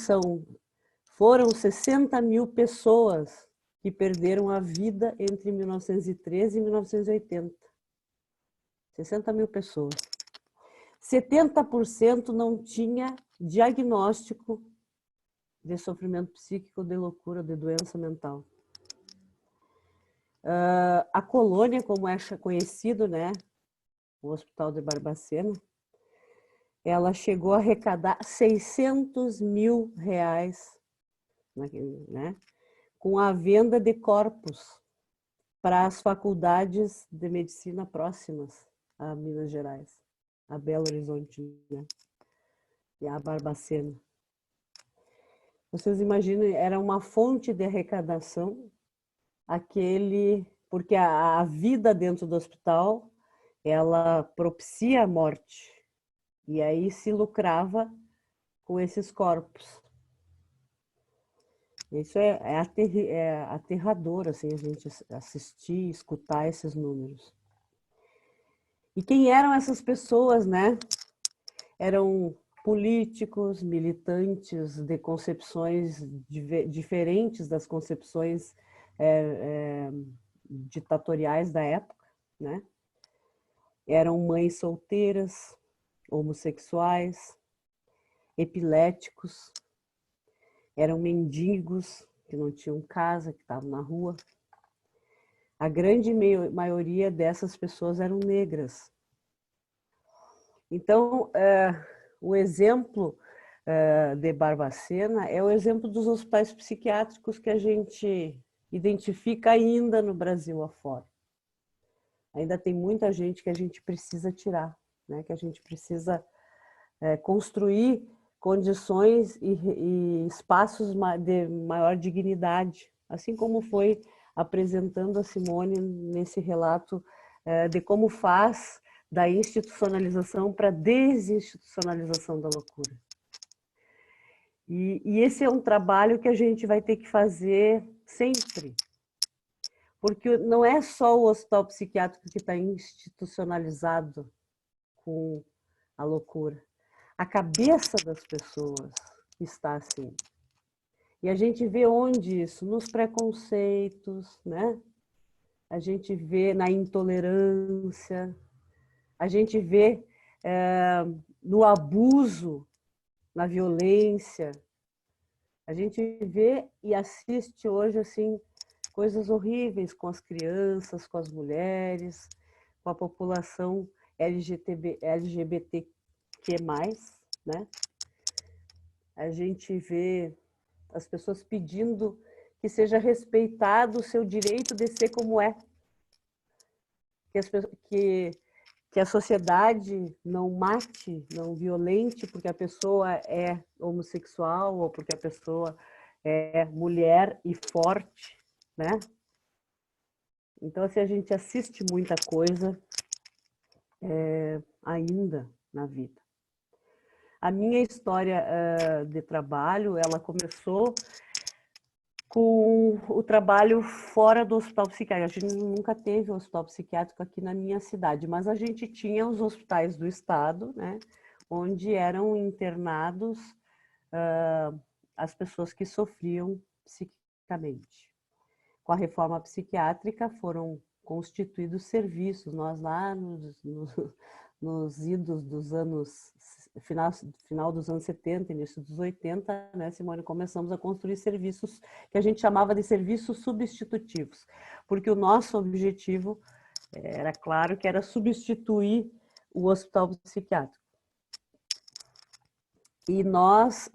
foram 60 mil pessoas que perderam a vida entre 1913 e 1980. 60 mil pessoas. 70% não tinha diagnóstico de sofrimento psíquico, de loucura, de doença mental. A colônia, como é conhecido, né, o Hospital de Barbacena, ela chegou a arrecadar 600 mil reais, né, com a venda de corpos para as faculdades de medicina próximas a Minas Gerais, a Belo Horizonte, né, e a Barbacena. Vocês imaginam, era uma fonte de arrecadação, porque a vida dentro do hospital, ela propicia a morte, e aí se lucrava com esses corpos. Isso é aterrador, assim, a gente assistir, escutar esses números. E quem eram essas pessoas, né? Eram políticos, militantes de concepções diferentes das concepções ditatoriais da época, né? Eram mães solteiras, homossexuais, epiléticos, eram mendigos que não tinham casa, que estavam na rua. A grande maioria dessas pessoas eram negras. Então, o exemplo de Barbacena é o exemplo dos hospitais psiquiátricos que a gente identifica ainda no Brasil afora. Ainda tem muita gente que a gente precisa tirar, né? Que a gente precisa construir condições e espaços de maior dignidade, assim como foi apresentando a Simone nesse relato de como faz da institucionalização para a desinstitucionalização da loucura. E esse é um trabalho que a gente vai ter que fazer sempre, Porque não é só o hospital psiquiátrico que está institucionalizado com a loucura. A cabeça das pessoas está assim. E a gente vê onde isso? Nos preconceitos, né? A gente vê na intolerância, a gente vê no abuso, na violência. A gente vê e assiste hoje assim coisas horríveis com as crianças, com as mulheres, com a população LGBTQ+, né? A gente vê as pessoas pedindo que seja respeitado o seu direito de ser como é. Que a sociedade não mate, não violente porque a pessoa é homossexual ou porque a pessoa é mulher e forte, né? Então, assim, a gente assiste muita coisa ainda na vida. A minha história de trabalho, ela começou com o trabalho fora do hospital psiquiátrico. A gente nunca teve um hospital psiquiátrico aqui na minha cidade, mas a gente tinha os hospitais do estado, né, onde eram internados as pessoas que sofriam psiquicamente. Com a reforma psiquiátrica foram constituídos serviços. Nós lá nos idos dos anos, final dos anos 70, início dos 80, né, Simone, começamos a construir serviços que a gente chamava de serviços substitutivos, porque o nosso objetivo era claro que era substituir o hospital psiquiátrico. E nós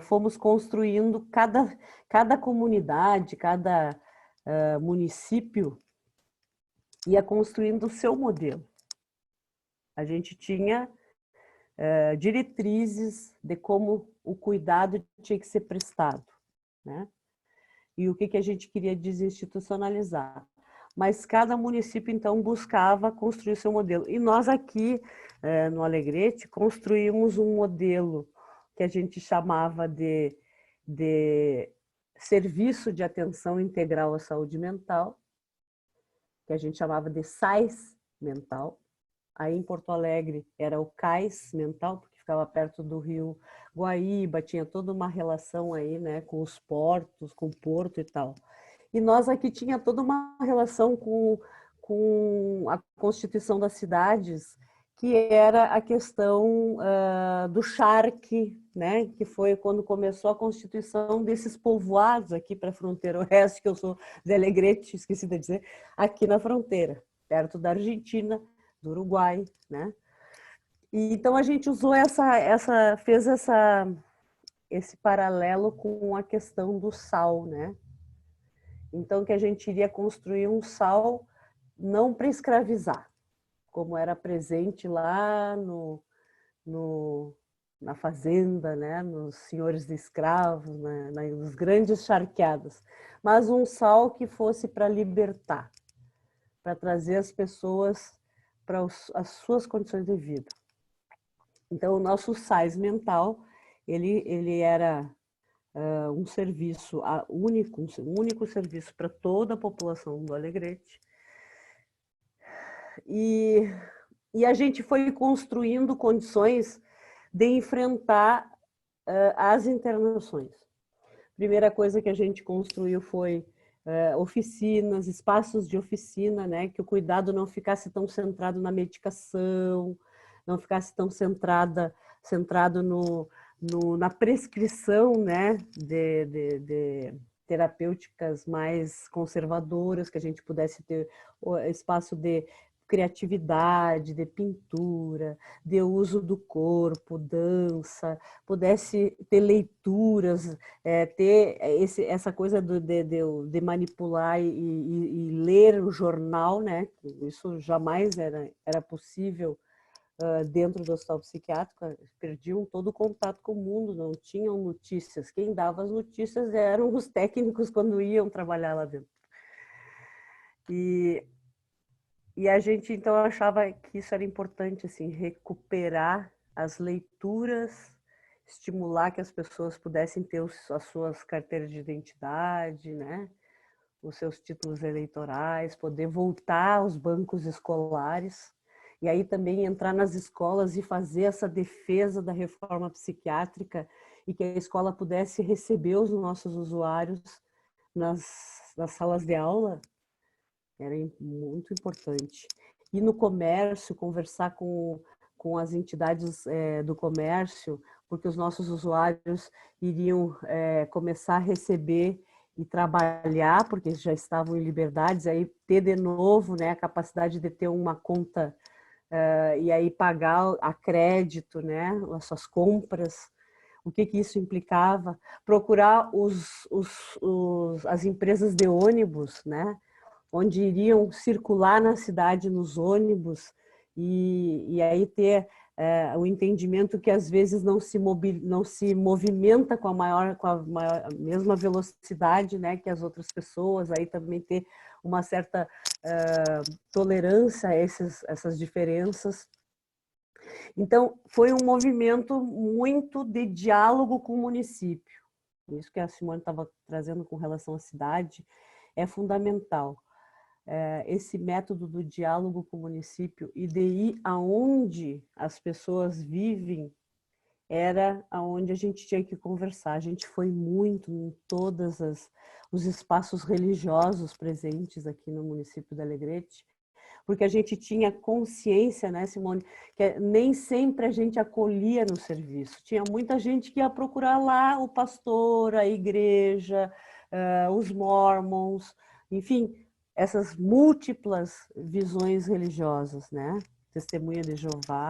fomos construindo cada comunidade, cada município ia construindo o seu modelo. A gente tinha diretrizes de como o cuidado tinha que ser prestado, né? E o que a gente queria desinstitucionalizar. Mas cada município, então, buscava construir o seu modelo. E nós aqui, no Alegrete, construímos um modelo que a gente chamava de Serviço de Atenção Integral à Saúde Mental, que a gente chamava de SAIS Mental. Aí em Porto Alegre era o CAIS Mental, porque ficava perto do rio Guaíba, tinha toda uma relação aí, né, com os portos, com o porto e tal. E nós aqui tinha toda uma relação com a constituição das cidades, que era a questão do charque, né, que foi quando começou a constituição desses povoados aqui para a fronteira oeste, que eu sou de Alegrete, esqueci de dizer, aqui na fronteira, perto da Argentina, do Uruguai, né? E, então a gente usou fez esse paralelo com a questão do sal, né? Então que a gente iria construir um sal não para escravizar, como era presente lá na fazenda, né? Nos senhores de escravos, né? Nos grandes charqueados, mas um sal que fosse para libertar, para trazer as pessoas para as suas condições de vida. Então, o nosso SAIS mental, ele era um serviço único, um único serviço para toda a população do Alegrete. E a gente foi construindo condições de enfrentar as internações. Primeira coisa que a gente construiu foi oficinas, espaços de oficina, né, que o cuidado não ficasse tão centrado na medicação, não ficasse tão centrado na prescrição, né, de terapêuticas mais conservadoras, que a gente pudesse ter espaço de criatividade, de pintura, de uso do corpo, dança, pudesse ter leituras, ter essa coisa de manipular e ler o jornal, né? Isso jamais era possível dentro do hospital psiquiátrico. Perdiam todo o contato com o mundo, não tinham notícias. Quem dava as notícias eram os técnicos quando iam trabalhar lá dentro. E a gente, então, achava que isso era importante, assim, recuperar as leituras, estimular que as pessoas pudessem ter as suas carteiras de identidade, né? os seus títulos eleitorais, poder voltar aos bancos escolares, e aí também entrar nas escolas e fazer essa defesa da reforma psiquiátrica e que a escola pudesse receber os nossos usuários nas salas de aula, era muito importante. E no comércio, conversar com as entidades do comércio, porque os nossos usuários iriam começar a receber e trabalhar, porque já estavam em liberdades, aí ter de novo, né, a capacidade de ter uma conta e aí pagar a crédito, né, as suas compras. O que isso implicava? Procurar as empresas de ônibus, né, onde iriam circular na cidade nos ônibus e aí ter o entendimento que às vezes não se movimenta com a mesma velocidade, né, que as outras pessoas, aí também ter uma certa tolerância a essas diferenças. Então, foi um movimento muito de diálogo com o município. Isso que a Simone estava trazendo com relação à cidade é fundamental. Esse método do diálogo com o município e de ir aonde as pessoas vivem era aonde a gente tinha que conversar. A gente foi muito em todos os espaços religiosos presentes aqui no município de Alegrete, porque a gente tinha consciência, né, Simone, que nem sempre a gente acolhia no serviço. Tinha muita gente que ia procurar lá o pastor, a igreja, os mormons, enfim, essas múltiplas visões religiosas, né? Testemunha de Jeová.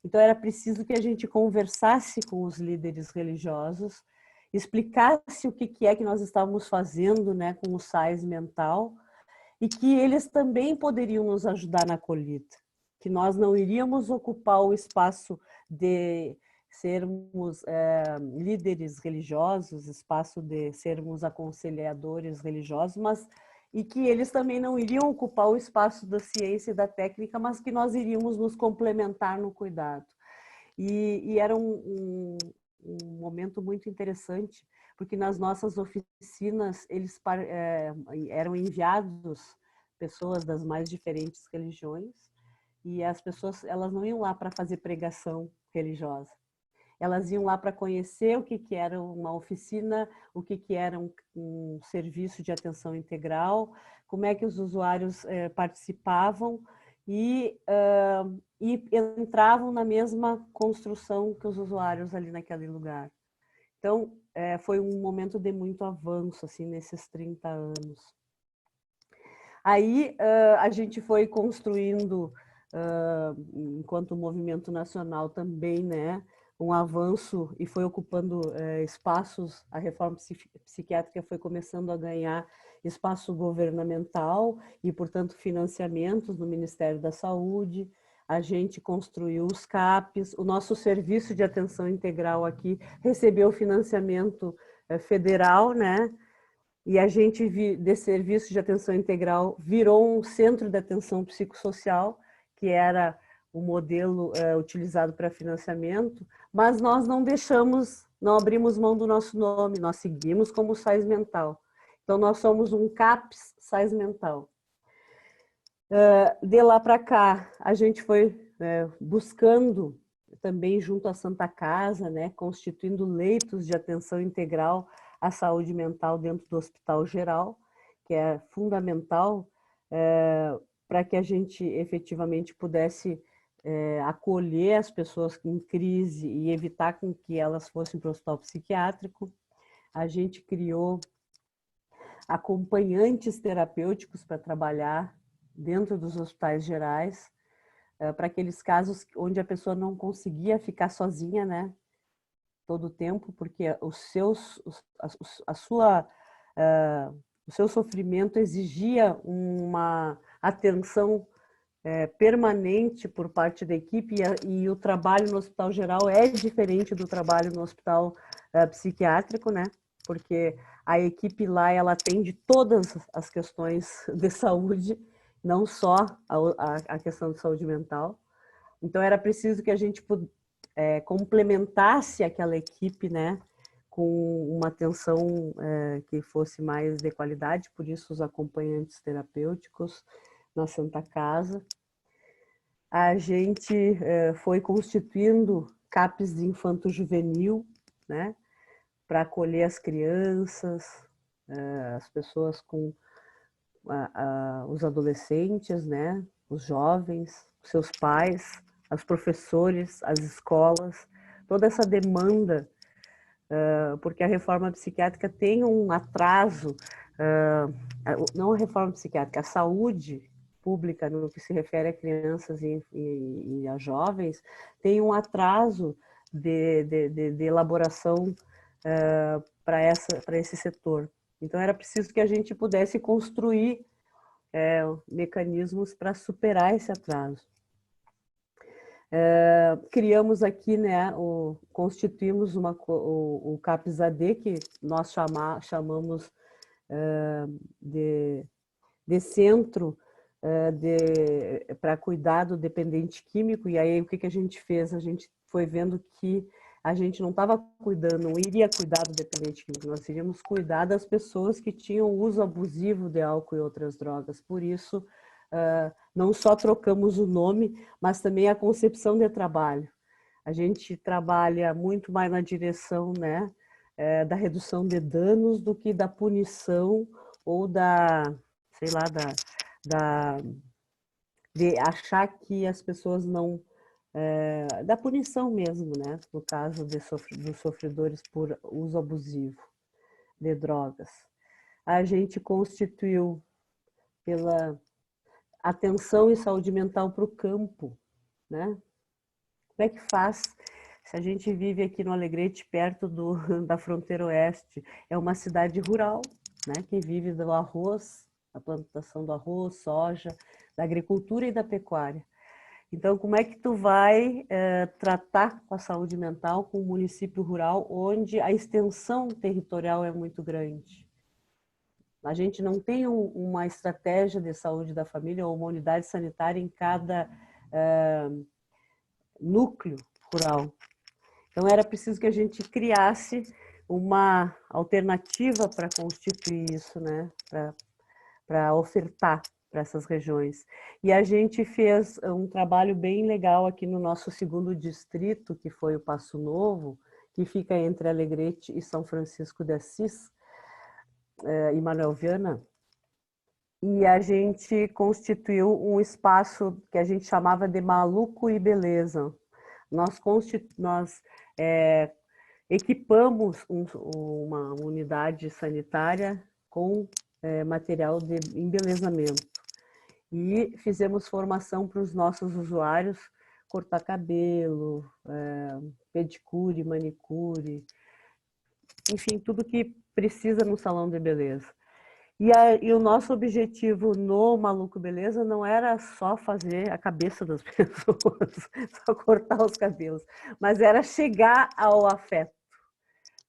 Então, era preciso que a gente conversasse com os líderes religiosos, explicasse o que é que nós estávamos fazendo, né, com o sais mental, e que eles também poderiam nos ajudar na acolhida, que nós não iríamos ocupar o espaço de sermos líderes religiosos, espaço de sermos aconselhadores religiosos, mas e que eles também não iriam ocupar o espaço da ciência e da técnica, mas que nós iríamos nos complementar no cuidado. E era um momento muito interessante, porque nas nossas oficinas eles eram enviados pessoas das mais diferentes religiões, e as pessoas elas não iam lá para fazer pregação religiosa. Elas iam lá para conhecer o que era uma oficina, o que era um serviço de atenção integral, como é que os usuários participavam e entravam na mesma construção que os usuários ali naquele lugar. Então, foi um momento de muito avanço, assim, nesses 30 anos. Aí, a gente foi construindo, enquanto movimento nacional também, né, um avanço e foi ocupando espaços, a reforma psiquiátrica foi começando a ganhar espaço governamental e, portanto, financiamentos no Ministério da Saúde. A gente construiu os CAPs, o nosso serviço de atenção integral aqui recebeu financiamento federal, né? E a gente, desse serviço de atenção integral, virou um centro de atenção psicossocial, que era o modelo utilizado para financiamento, mas nós não abrimos mão do nosso nome, nós seguimos como SAIS Mental. Então, nós somos um CAPS SAIS Mental. De lá para cá, a gente foi buscando, também junto à Santa Casa, né, constituindo leitos de atenção integral à saúde mental dentro do Hospital Geral, que é fundamental para que a gente efetivamente pudesse acolher as pessoas em crise e evitar com que elas fossem para o hospital psiquiátrico. A gente criou acompanhantes terapêuticos para trabalhar dentro dos hospitais gerais, para aqueles casos onde a pessoa não conseguia ficar sozinha, né, todo o tempo, porque o seu sofrimento exigia uma atenção permanente por parte da equipe e o trabalho no hospital geral é diferente do trabalho no hospital psiquiátrico, né? Porque a equipe lá ela atende todas as questões de saúde, não só a questão de saúde mental. Então era preciso que a gente complementasse aquela equipe, né, com uma atenção que fosse mais de qualidade, por isso os acompanhantes terapêuticos na Santa Casa. A gente foi constituindo CAPs de infanto-juvenil, né, para acolher as crianças, as pessoas com os adolescentes, né, os jovens, seus pais, os professores, as escolas, toda essa demanda, porque a reforma psiquiátrica tem um atraso, não a reforma psiquiátrica, a saúde pública, no que se refere a crianças e a jovens, tem um atraso de elaboração para esse setor. Então, era preciso que a gente pudesse construir mecanismos para superar esse atraso. Criamos aqui, né, constituímos o CAPS-AD, que nós chamamos de centro para cuidar do dependente químico. E aí o que a gente fez? A gente foi vendo que a gente não estava cuidando, não iria cuidar do dependente químico, nós iríamos cuidar das pessoas que tinham uso abusivo de álcool e outras drogas. Por isso, não só trocamos o nome, mas também a concepção de trabalho. A gente trabalha muito mais na direção, né, da redução de danos do que da punição ou sei lá, de achar que as pessoas não... da punição mesmo, né? No caso dos sofredores por uso abusivo de drogas. A gente constituiu pela atenção e saúde mental para o campo, né? Como é que faz? Se a gente vive aqui no Alegrete, perto da fronteira oeste, é uma cidade rural, né? Que vive do arroz, da plantação do arroz, soja, da agricultura e da pecuária. Então, como é que tu vai tratar com a saúde mental com um município rural onde a extensão territorial é muito grande? A gente não tem uma estratégia de saúde da família ou uma unidade sanitária em cada núcleo rural. Então, era preciso que a gente criasse uma alternativa para constituir isso, né? Para ofertar para essas regiões. E a gente fez um trabalho bem legal aqui no nosso segundo distrito, que foi o Passo Novo, que fica entre Alegrete e São Francisco de Assis, e Manuel Viana, e a gente constituiu um espaço que a gente chamava de Maluco e Beleza. Nós equipamos uma unidade sanitária com material de embelezamento. E fizemos formação para os nossos usuários, cortar cabelo, pedicure, manicure, enfim, tudo que precisa no salão de beleza. E o nosso objetivo no Maluco Beleza não era só fazer a cabeça das pessoas, só cortar os cabelos, mas era chegar ao afeto.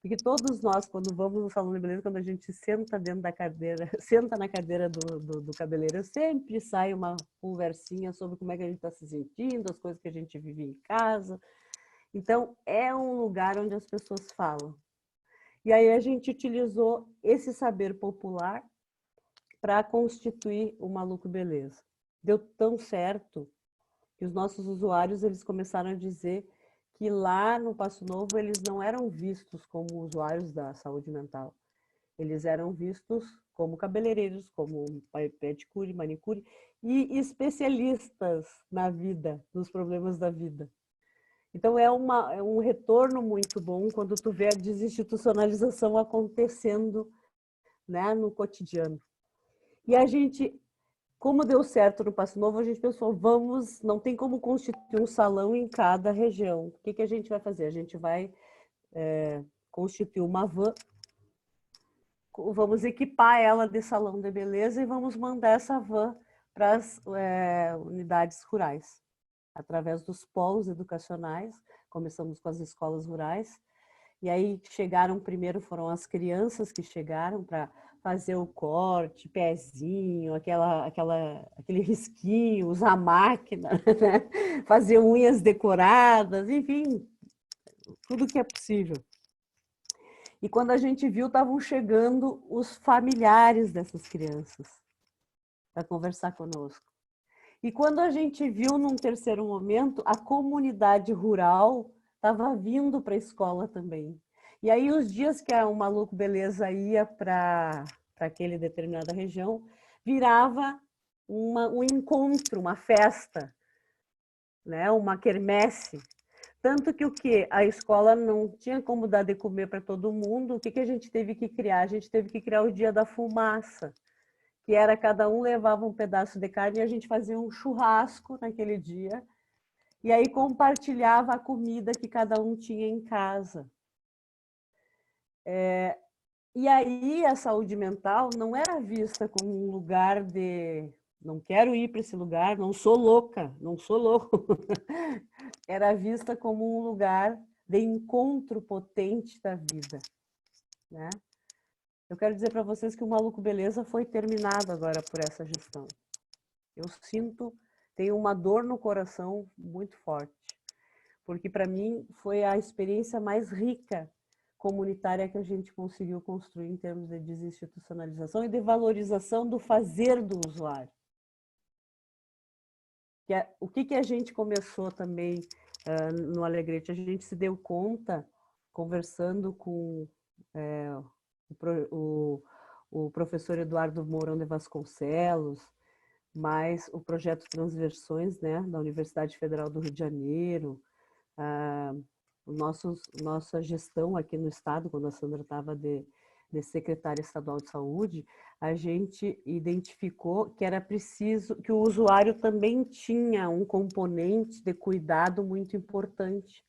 Porque todos nós, quando vamos no salão de beleza, quando a gente senta dentro da cadeira, senta na cadeira do cabeleireiro, sempre sai uma conversinha sobre como é que a gente está se sentindo, as coisas que a gente vive em casa. Então, é um lugar onde as pessoas falam. E aí a gente utilizou esse saber popular para constituir o Maluco Beleza. Deu tão certo que os nossos usuários eles começaram a dizer que lá no Passo Novo eles não eram vistos como usuários da saúde mental. Eles eram vistos como cabeleireiros, como pedicure, manicure e especialistas na vida, nos problemas da vida. Então é um retorno muito bom quando tu vê a desinstitucionalização acontecendo, né, no cotidiano. E a gente, como deu certo no Passo Novo, a gente pensou, não tem como constituir um salão em cada região. O que a gente vai fazer? A gente vai constituir uma van, vamos equipar ela de salão de beleza e vamos mandar essa van para as unidades rurais, através dos polos educacionais. Começamos com as escolas rurais, e aí foram as crianças que chegaram para fazer o corte, pezinho, aquele risquinho, usar a máquina, né? Fazer unhas decoradas, enfim, tudo que é possível. E quando a gente viu, estavam chegando os familiares dessas crianças para conversar conosco. E quando a gente viu, num terceiro momento, a comunidade rural estava vindo para a escola também. E aí, os dias que a Maluco Beleza ia para aquela determinada região, virava um encontro, uma festa, né? Uma quermesse. Tanto que a escola não tinha como dar de comer para todo mundo. O que a gente teve que criar? A gente teve que criar o Dia da Fumaça, que era cada um levava um pedaço de carne e a gente fazia um churrasco naquele dia. E aí compartilhava a comida que cada um tinha em casa. E aí a saúde mental não era vista como um lugar de não quero ir para esse lugar, não sou louca, não sou louco. Era vista como um lugar de encontro potente da vida, né? Eu quero dizer para vocês que o Maluco Beleza foi terminado agora por essa gestão. Eu tenho uma dor no coração muito forte, porque para mim foi a experiência mais rica comunitária que a gente conseguiu construir em termos de desinstitucionalização e de valorização do fazer do usuário. O que a gente começou também no Alegrete? A gente se deu conta, conversando com o professor Eduardo Mourão de Vasconcelos, mais o projeto Transversões, né, da Universidade Federal do Rio de Janeiro, nossa gestão aqui no Estado, quando a Sandra estava de secretária estadual de saúde, a gente identificou que era preciso, que o usuário também tinha um componente de cuidado muito importante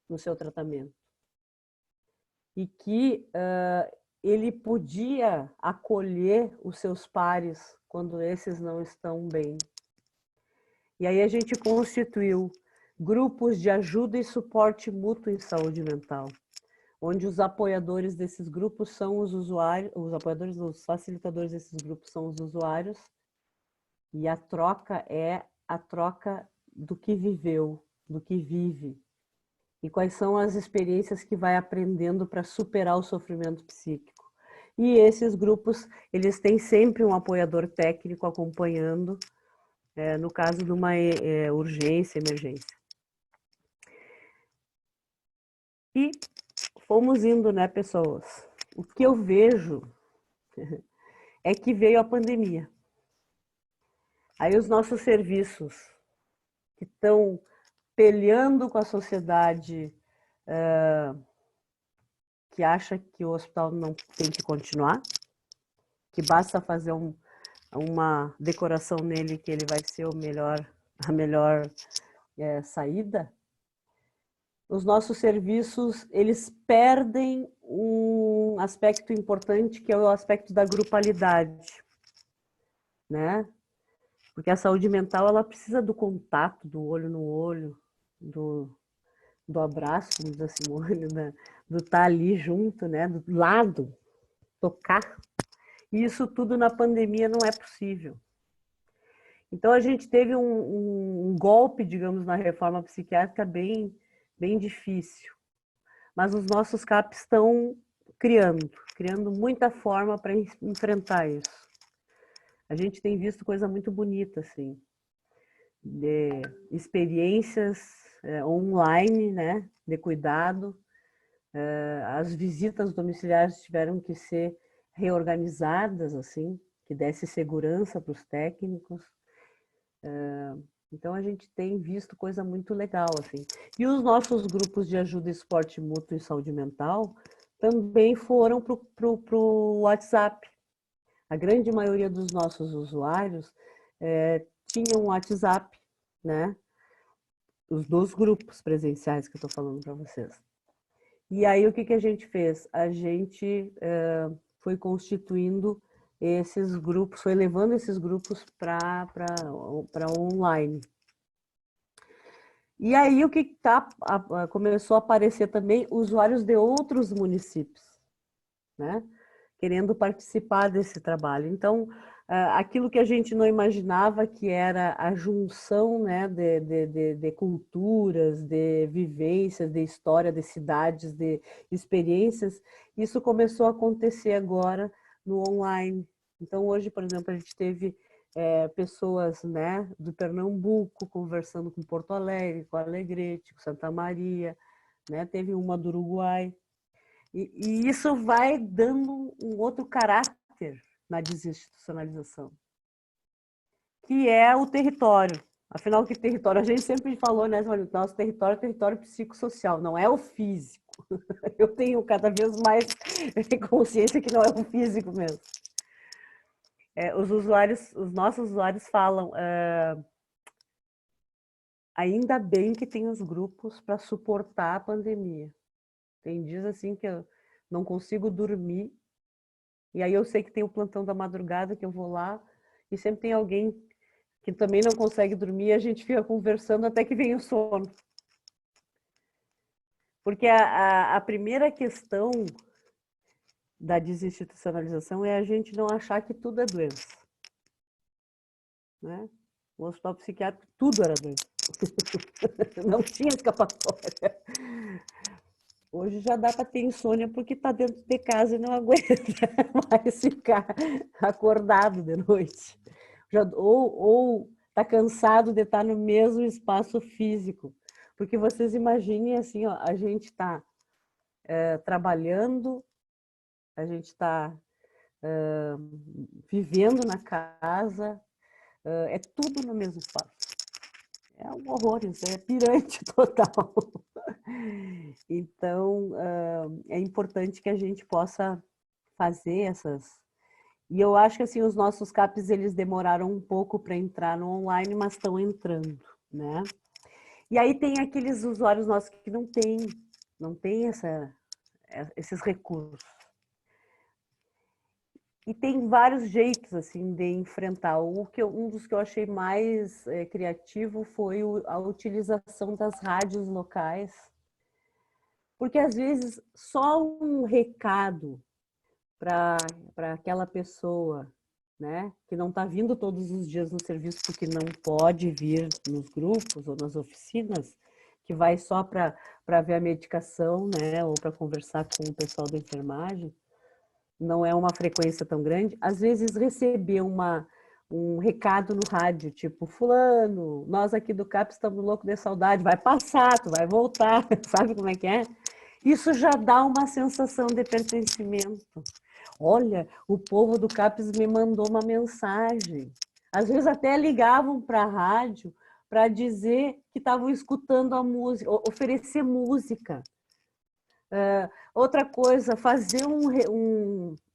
no seu tratamento. E que ele podia acolher os seus pares quando esses não estão bem. E aí a gente constituiu grupos de ajuda e suporte mútuo em saúde mental, onde os apoiadores desses grupos são os usuários, os facilitadores desses grupos são os usuários, e a troca é a troca do que viveu, do que vive, e quais são as experiências que vai aprendendo para superar o sofrimento psíquico. E esses grupos, eles têm sempre um apoiador técnico acompanhando, no caso de uma urgência, emergência. E fomos indo, né, pessoas? O que eu vejo é que veio a pandemia. Aí os nossos serviços que estão peleando com a sociedade que acha que o hospital não tem que continuar, que basta fazer uma decoração nele que ele vai ser a melhor saída. Os nossos serviços, eles perdem um aspecto importante, que é o aspecto da grupalidade, né? Porque a saúde mental, ela precisa do contato, do olho no olho, do abraço, como diz a Simone, né? Do estar ali junto, né? Do lado, tocar. E isso tudo na pandemia não é possível. Então, a gente teve um golpe, digamos, na reforma psiquiátrica bem difícil. Mas os nossos CAPs estão criando muita forma para enfrentar isso. A gente tem visto coisa muito bonita, assim, de experiências online, né, de cuidado. As visitas domiciliares tiveram que ser reorganizadas, assim, que desse segurança para os técnicos. Então, a gente tem visto coisa muito legal, assim. E os nossos grupos de ajuda e suporte mútuo em saúde mental também foram para o WhatsApp. A grande maioria dos nossos usuários tinham um WhatsApp, né? Os dos grupos presenciais que eu estou falando para vocês. E aí, o que a gente fez? A gente foi constituindo esses grupos, foi levando esses grupos para online. E aí, o que começou a aparecer também? Usuários de outros municípios, né? Querendo participar desse trabalho. Então, aquilo que a gente não imaginava, que era a junção, né, de culturas, de vivências, de história, de cidades, de experiências, isso começou a acontecer agora no online. Então, hoje, por exemplo, a gente teve pessoas, né, do Pernambuco conversando com Porto Alegre, com Alegrete, com Santa Maria, né, teve uma do Uruguai. E isso vai dando um outro caráter na desinstitucionalização, que é o território. Afinal, que território? A gente sempre falou, né? Nosso território é território psicossocial, não é o físico. Eu tenho cada vez mais consciência que não é o físico mesmo. Os nossos usuários falam, ainda bem que tem os grupos para suportar a pandemia. Tem dias assim que eu não consigo dormir, e aí eu sei que tem o plantão da madrugada, que eu vou lá, e sempre tem alguém que também não consegue dormir, e a gente fica conversando até que vem o sono. Porque a primeira questão da desinstitucionalização é a gente não achar que tudo é doença. Né? O hospital psiquiátrico, tudo era doença. Não tinha escapatória. Hoje já dá para ter insônia porque está dentro de casa e não aguenta mais ficar acordado de noite. Ou está cansado de estar no mesmo espaço físico. Porque vocês imaginem assim, ó, a gente está trabalhando, a gente está vivendo na casa, é tudo no mesmo espaço. É um horror, isso é pirante total. Então, é importante que a gente possa fazer essas... E eu acho que assim, os nossos CAPs, eles demoraram um pouco para entrar no online, mas estão entrando, né? E aí tem aqueles usuários nossos que não têm esses recursos. E tem vários jeitos assim de enfrentar. Um dos que eu achei mais criativo foi a utilização das rádios locais, porque às vezes só um recado para aquela pessoa, né, que não está vindo todos os dias no serviço porque não pode vir nos grupos ou nas oficinas, que vai só para ver a medicação, né, ou para conversar com o pessoal da enfermagem, não é uma frequência tão grande, às vezes receber um recado no rádio, tipo, fulano, nós aqui do CAP estamos loucos de saudade, vai passar, tu vai voltar, sabe como é que é? Isso já dá uma sensação de pertencimento. Olha, o povo do CAPES me mandou uma mensagem. Às vezes até ligavam para a rádio para dizer que estavam escutando a música, oferecer música. Outra coisa, fazer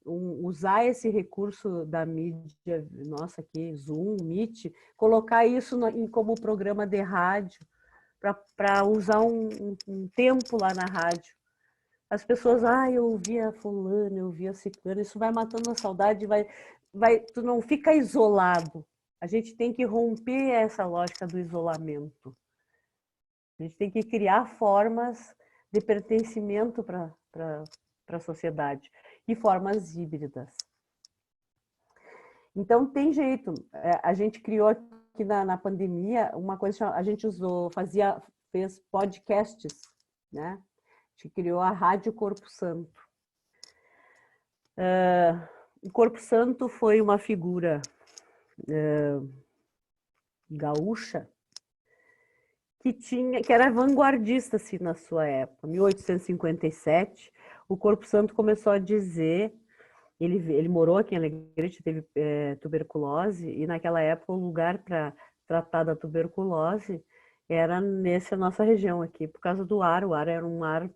usar esse recurso da mídia, nossa, aqui, Zoom, Meet, colocar isso como programa de rádio, para usar um tempo lá na rádio. As pessoas, eu ouvia fulano, eu ouvia ciclano, isso vai matando a saudade, tu não fica isolado. A gente tem que romper essa lógica do isolamento. A gente tem que criar formas de pertencimento para a sociedade e formas híbridas. Então, tem jeito. A gente criou aqui na pandemia uma coisa, a gente fez podcasts, né? A gente criou a Rádio Corpo Santo. O Corpo Santo foi uma figura gaúcha que era vanguardista assim, na sua época. Em 1857, o Corpo Santo começou a dizer, ele morou aqui em Alegrete, teve tuberculose, e naquela época o lugar para tratar da tuberculose era nessa nossa região aqui, por causa do ar. O ar era um ar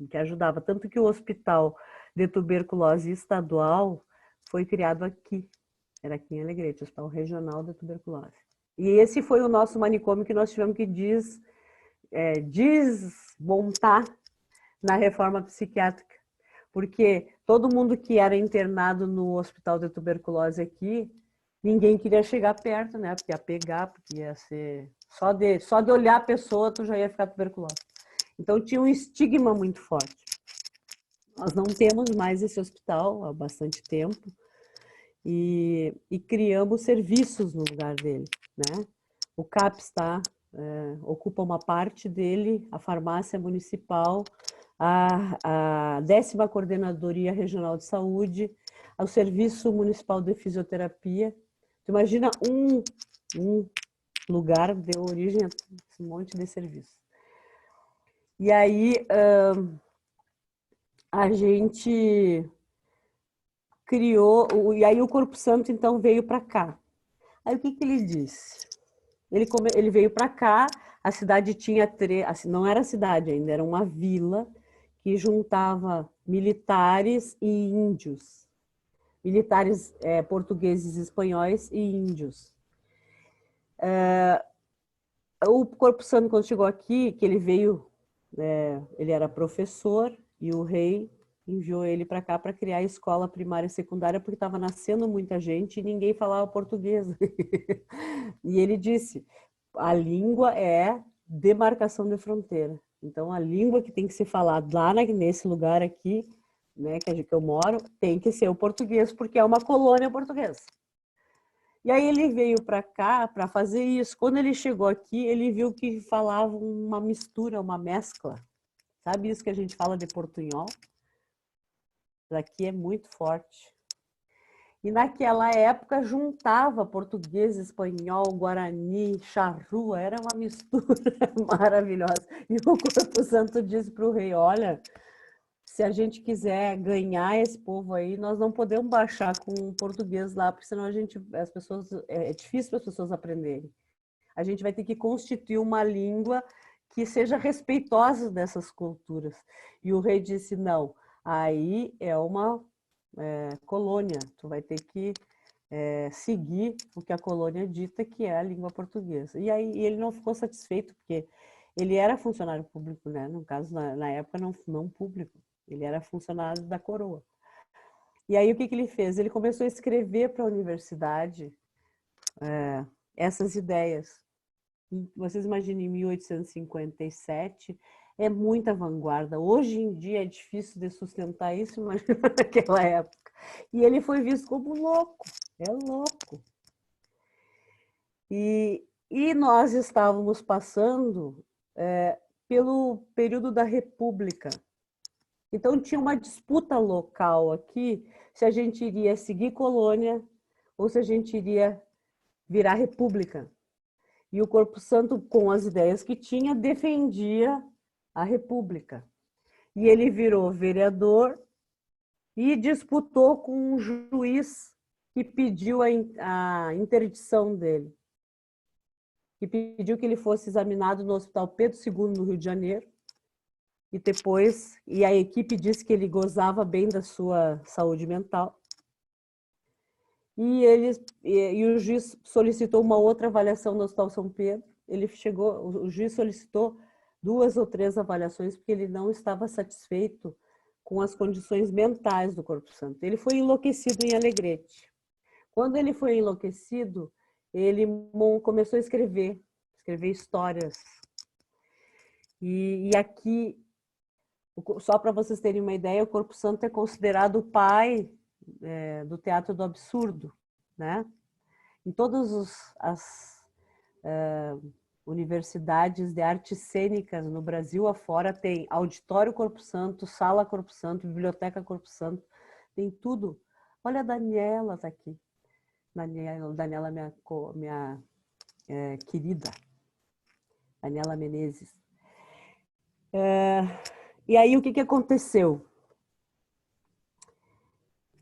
que ajudava, tanto que o hospital de tuberculose estadual foi criado aqui, era aqui em Alegrete, o Hospital Regional de Tuberculose. E esse foi o nosso manicômio que nós tivemos que desmontar na reforma psiquiátrica, porque todo mundo que era internado no Hospital de Tuberculose aqui, ninguém queria chegar perto, né? Porque ia pegar, porque ia ser... Só de olhar a pessoa, tu já ia ficar tuberculose. Então, tinha um estigma muito forte. Nós não temos mais esse hospital há bastante tempo, e criamos serviços no lugar dele, né? O CAPS ocupa uma parte dele, a farmácia municipal, a 10ª Coordenadoria Regional de Saúde, o Serviço Municipal de Fisioterapia. Tu imagina um lugar deu origem a esse monte de serviço. E aí a gente criou, e aí o Corpo Santo então veio para cá. Aí o que ele disse? Ele veio para cá, a cidade tinha não era cidade ainda, era uma vila que juntava militares e índios. Militares portugueses, espanhóis e índios. O Corpo Santo, quando chegou aqui, que ele veio, ele era professor e o rei enviou ele para cá para criar a escola primária e secundária, porque estava nascendo muita gente e ninguém falava português. E ele disse, a língua é demarcação de fronteira. Então, a língua que tem que ser falada lá nesse lugar aqui, né, que eu moro, tem que ser o português, porque é uma colônia portuguesa. E aí ele veio para cá para fazer isso. Quando ele chegou aqui, ele viu que falava uma mistura, uma mescla. Sabe isso que a gente fala de portunhol? Daqui é muito forte. E naquela época juntava português, espanhol, guarani, charrua, era uma mistura maravilhosa. E o Corpo Santo disse para o rei, olha, se a gente quiser ganhar esse povo aí, nós não podemos baixar com o português lá, porque senão é difícil para as pessoas aprenderem. A gente vai ter que constituir uma língua que seja respeitosa dessas culturas. E o rei disse, não, aí é uma colônia, tu vai ter que seguir o que a colônia dita, que é a língua portuguesa. E aí ele não ficou satisfeito, porque ele era funcionário público, né? No caso, na época, não público. Ele era funcionário da coroa. E aí o que ele fez? Ele começou a escrever para a universidade essas ideias. Vocês imaginem, em 1857, é muita vanguarda. Hoje em dia é difícil de sustentar isso, mas naquela época. E ele foi visto como louco, é louco. E nós estávamos passando pelo período da República. Então tinha uma disputa local aqui, se a gente iria seguir colônia ou se a gente iria virar república. E o Corpo Santo, com as ideias que tinha, defendia a república. E ele virou vereador e disputou com um juiz que pediu a interdição dele, que pediu que ele fosse examinado no Hospital Pedro II, no Rio de Janeiro, e a equipe disse que ele gozava bem da sua saúde mental. E o juiz solicitou uma outra avaliação no Hospital São Pedro. O juiz solicitou 2 ou 3 avaliações, porque ele não estava satisfeito com as condições mentais do Corpo Santo. Ele foi enlouquecido em Alegrete. Quando ele foi enlouquecido, ele começou a escrever histórias. E aqui, só para vocês terem uma ideia, o Corpo Santo é considerado o pai do teatro do absurdo, né? Em todas as universidades de artes cênicas no Brasil afora tem auditório Corpo Santo, sala Corpo Santo, biblioteca Corpo Santo, tem tudo. Olha a Daniela tá aqui. Daniela minha querida. Daniela Menezes. E aí o que aconteceu?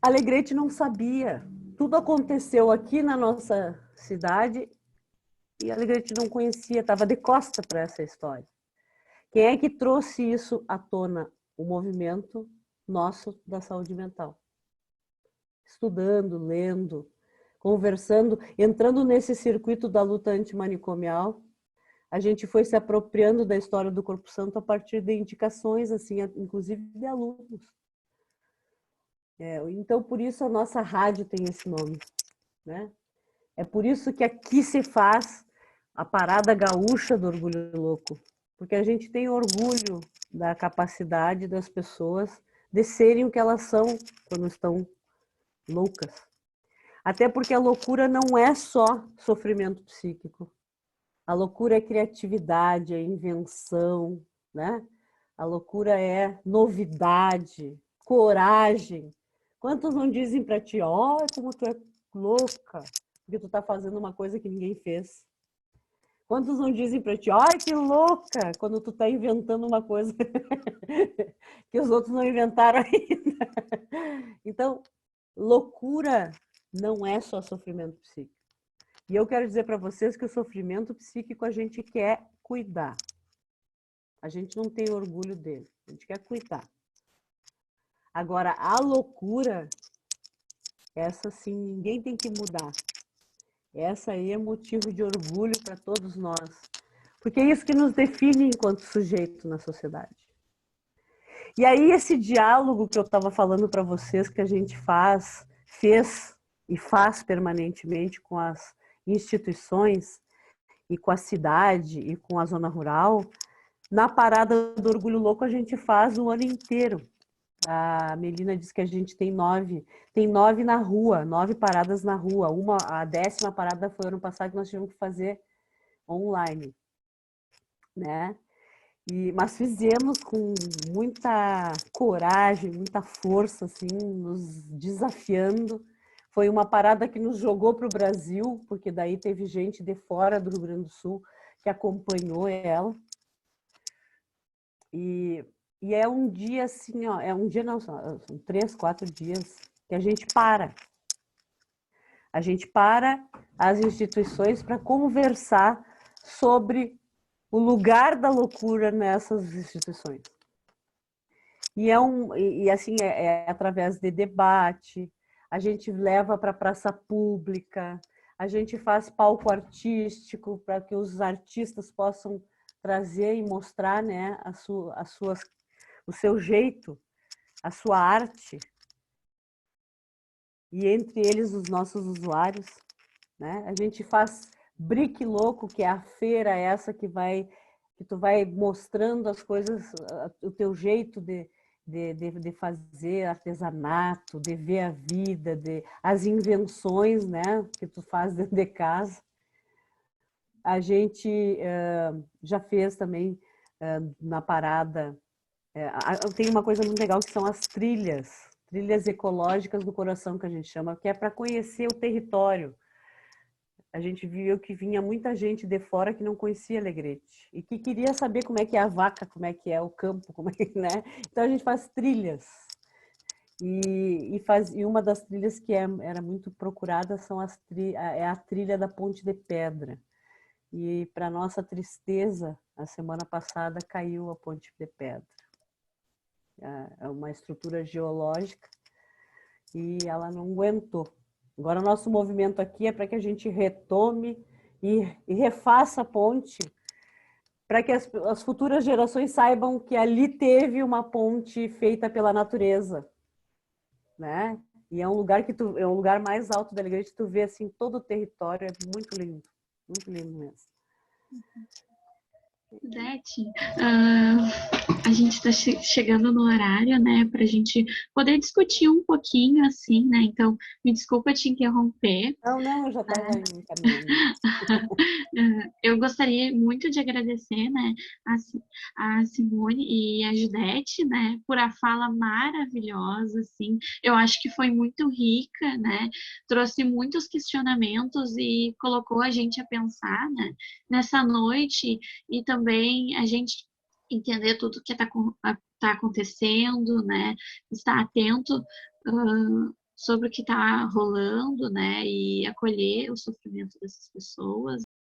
Alegrete não sabia. Tudo aconteceu aqui na nossa cidade e Alegrete não conhecia, estava de costa para essa história. Quem é que trouxe isso à tona? O movimento nosso da saúde mental. Estudando, lendo, conversando, entrando nesse circuito da luta antimanicomial, a gente foi se apropriando da história do Corpo Santo a partir de indicações, assim, inclusive de alunos. Então, por isso a nossa rádio tem esse nome, né? É por isso que aqui se faz a parada gaúcha do Orgulho Louco, porque a gente tem orgulho da capacidade das pessoas de serem o que elas são quando estão loucas. Até porque a loucura não é só sofrimento psíquico. A loucura é criatividade, é invenção, né? A loucura é novidade, coragem. Quantos não dizem para ti, olha como tu é louca, porque tu tá fazendo uma coisa que ninguém fez? Quantos não dizem para ti, ai, que louca, quando tu tá inventando uma coisa que os outros não inventaram ainda? Então, loucura não é só sofrimento psíquico. E eu quero dizer para vocês que o sofrimento psíquico a gente quer cuidar. A gente não tem orgulho dele, a gente quer cuidar. Agora, a loucura, essa sim, ninguém tem que mudar. Essa aí é motivo de orgulho para todos nós. Porque é isso que nos define enquanto sujeito na sociedade. E aí esse diálogo que eu estava falando para vocês, que a gente fez e faz permanentemente com as instituições e com a cidade e com a zona rural, na Parada do Orgulho Louco a gente faz o ano inteiro. A Melina disse que a gente tem 9 na rua, 9 paradas na rua. A 10ª parada foi ano passado que nós tivemos que fazer online, né? Mas fizemos com muita coragem, muita força, assim, nos desafiando. Foi uma parada que nos jogou para o Brasil, porque daí teve gente de fora do Rio Grande do Sul que acompanhou ela. E é um dia assim, ó, é um dia não, são 3, 4 dias que a gente para. A gente para as instituições para conversar sobre o lugar da loucura nessas instituições. E assim, é através de debate, a gente leva para a praça pública, a gente faz palco artístico para que os artistas possam trazer e mostrar, né, o seu jeito, a sua arte, e entre eles os nossos usuários, né? A gente faz Brick Louco, que é a feira essa que tu vai mostrando as coisas, o teu jeito de fazer artesanato, de ver a vida, as invenções, né, que tu faz dentro de casa. A gente já fez também na parada. Tem uma coisa muito legal que são as trilhas ecológicas do coração, que a gente chama, que é para conhecer o território. A gente viu que vinha muita gente de fora que não conhecia Alegrete e que queria saber como é que é a vaca, como é que é o campo, como é que, né? Então a gente faz trilhas e uma das trilhas que era muito procurada é a trilha da Ponte de Pedra. E para nossa tristeza, a semana passada caiu a Ponte de Pedra. É uma estrutura geológica e ela não aguentou. Agora, o nosso movimento aqui é para que a gente retome e refaça a ponte, para que as futuras gerações saibam que ali teve uma ponte feita pela natureza, né? E é um lugar é um lugar mais alto da Alegrete, tu vê assim todo o território, é muito lindo mesmo. Dete, a gente está chegando no horário, né, para a gente poder discutir um pouquinho, assim, né, então me desculpa te interromper. Não, eu já estava encaminhando. Eu gostaria muito de agradecer, né, a Simone e a Judete, né, por a fala maravilhosa, assim, eu acho que foi muito rica, né, trouxe muitos questionamentos e colocou a gente a pensar, né, nessa noite e também a gente entender tudo que está acontecendo, né, estar atento sobre o que está rolando, né, e acolher o sofrimento dessas pessoas.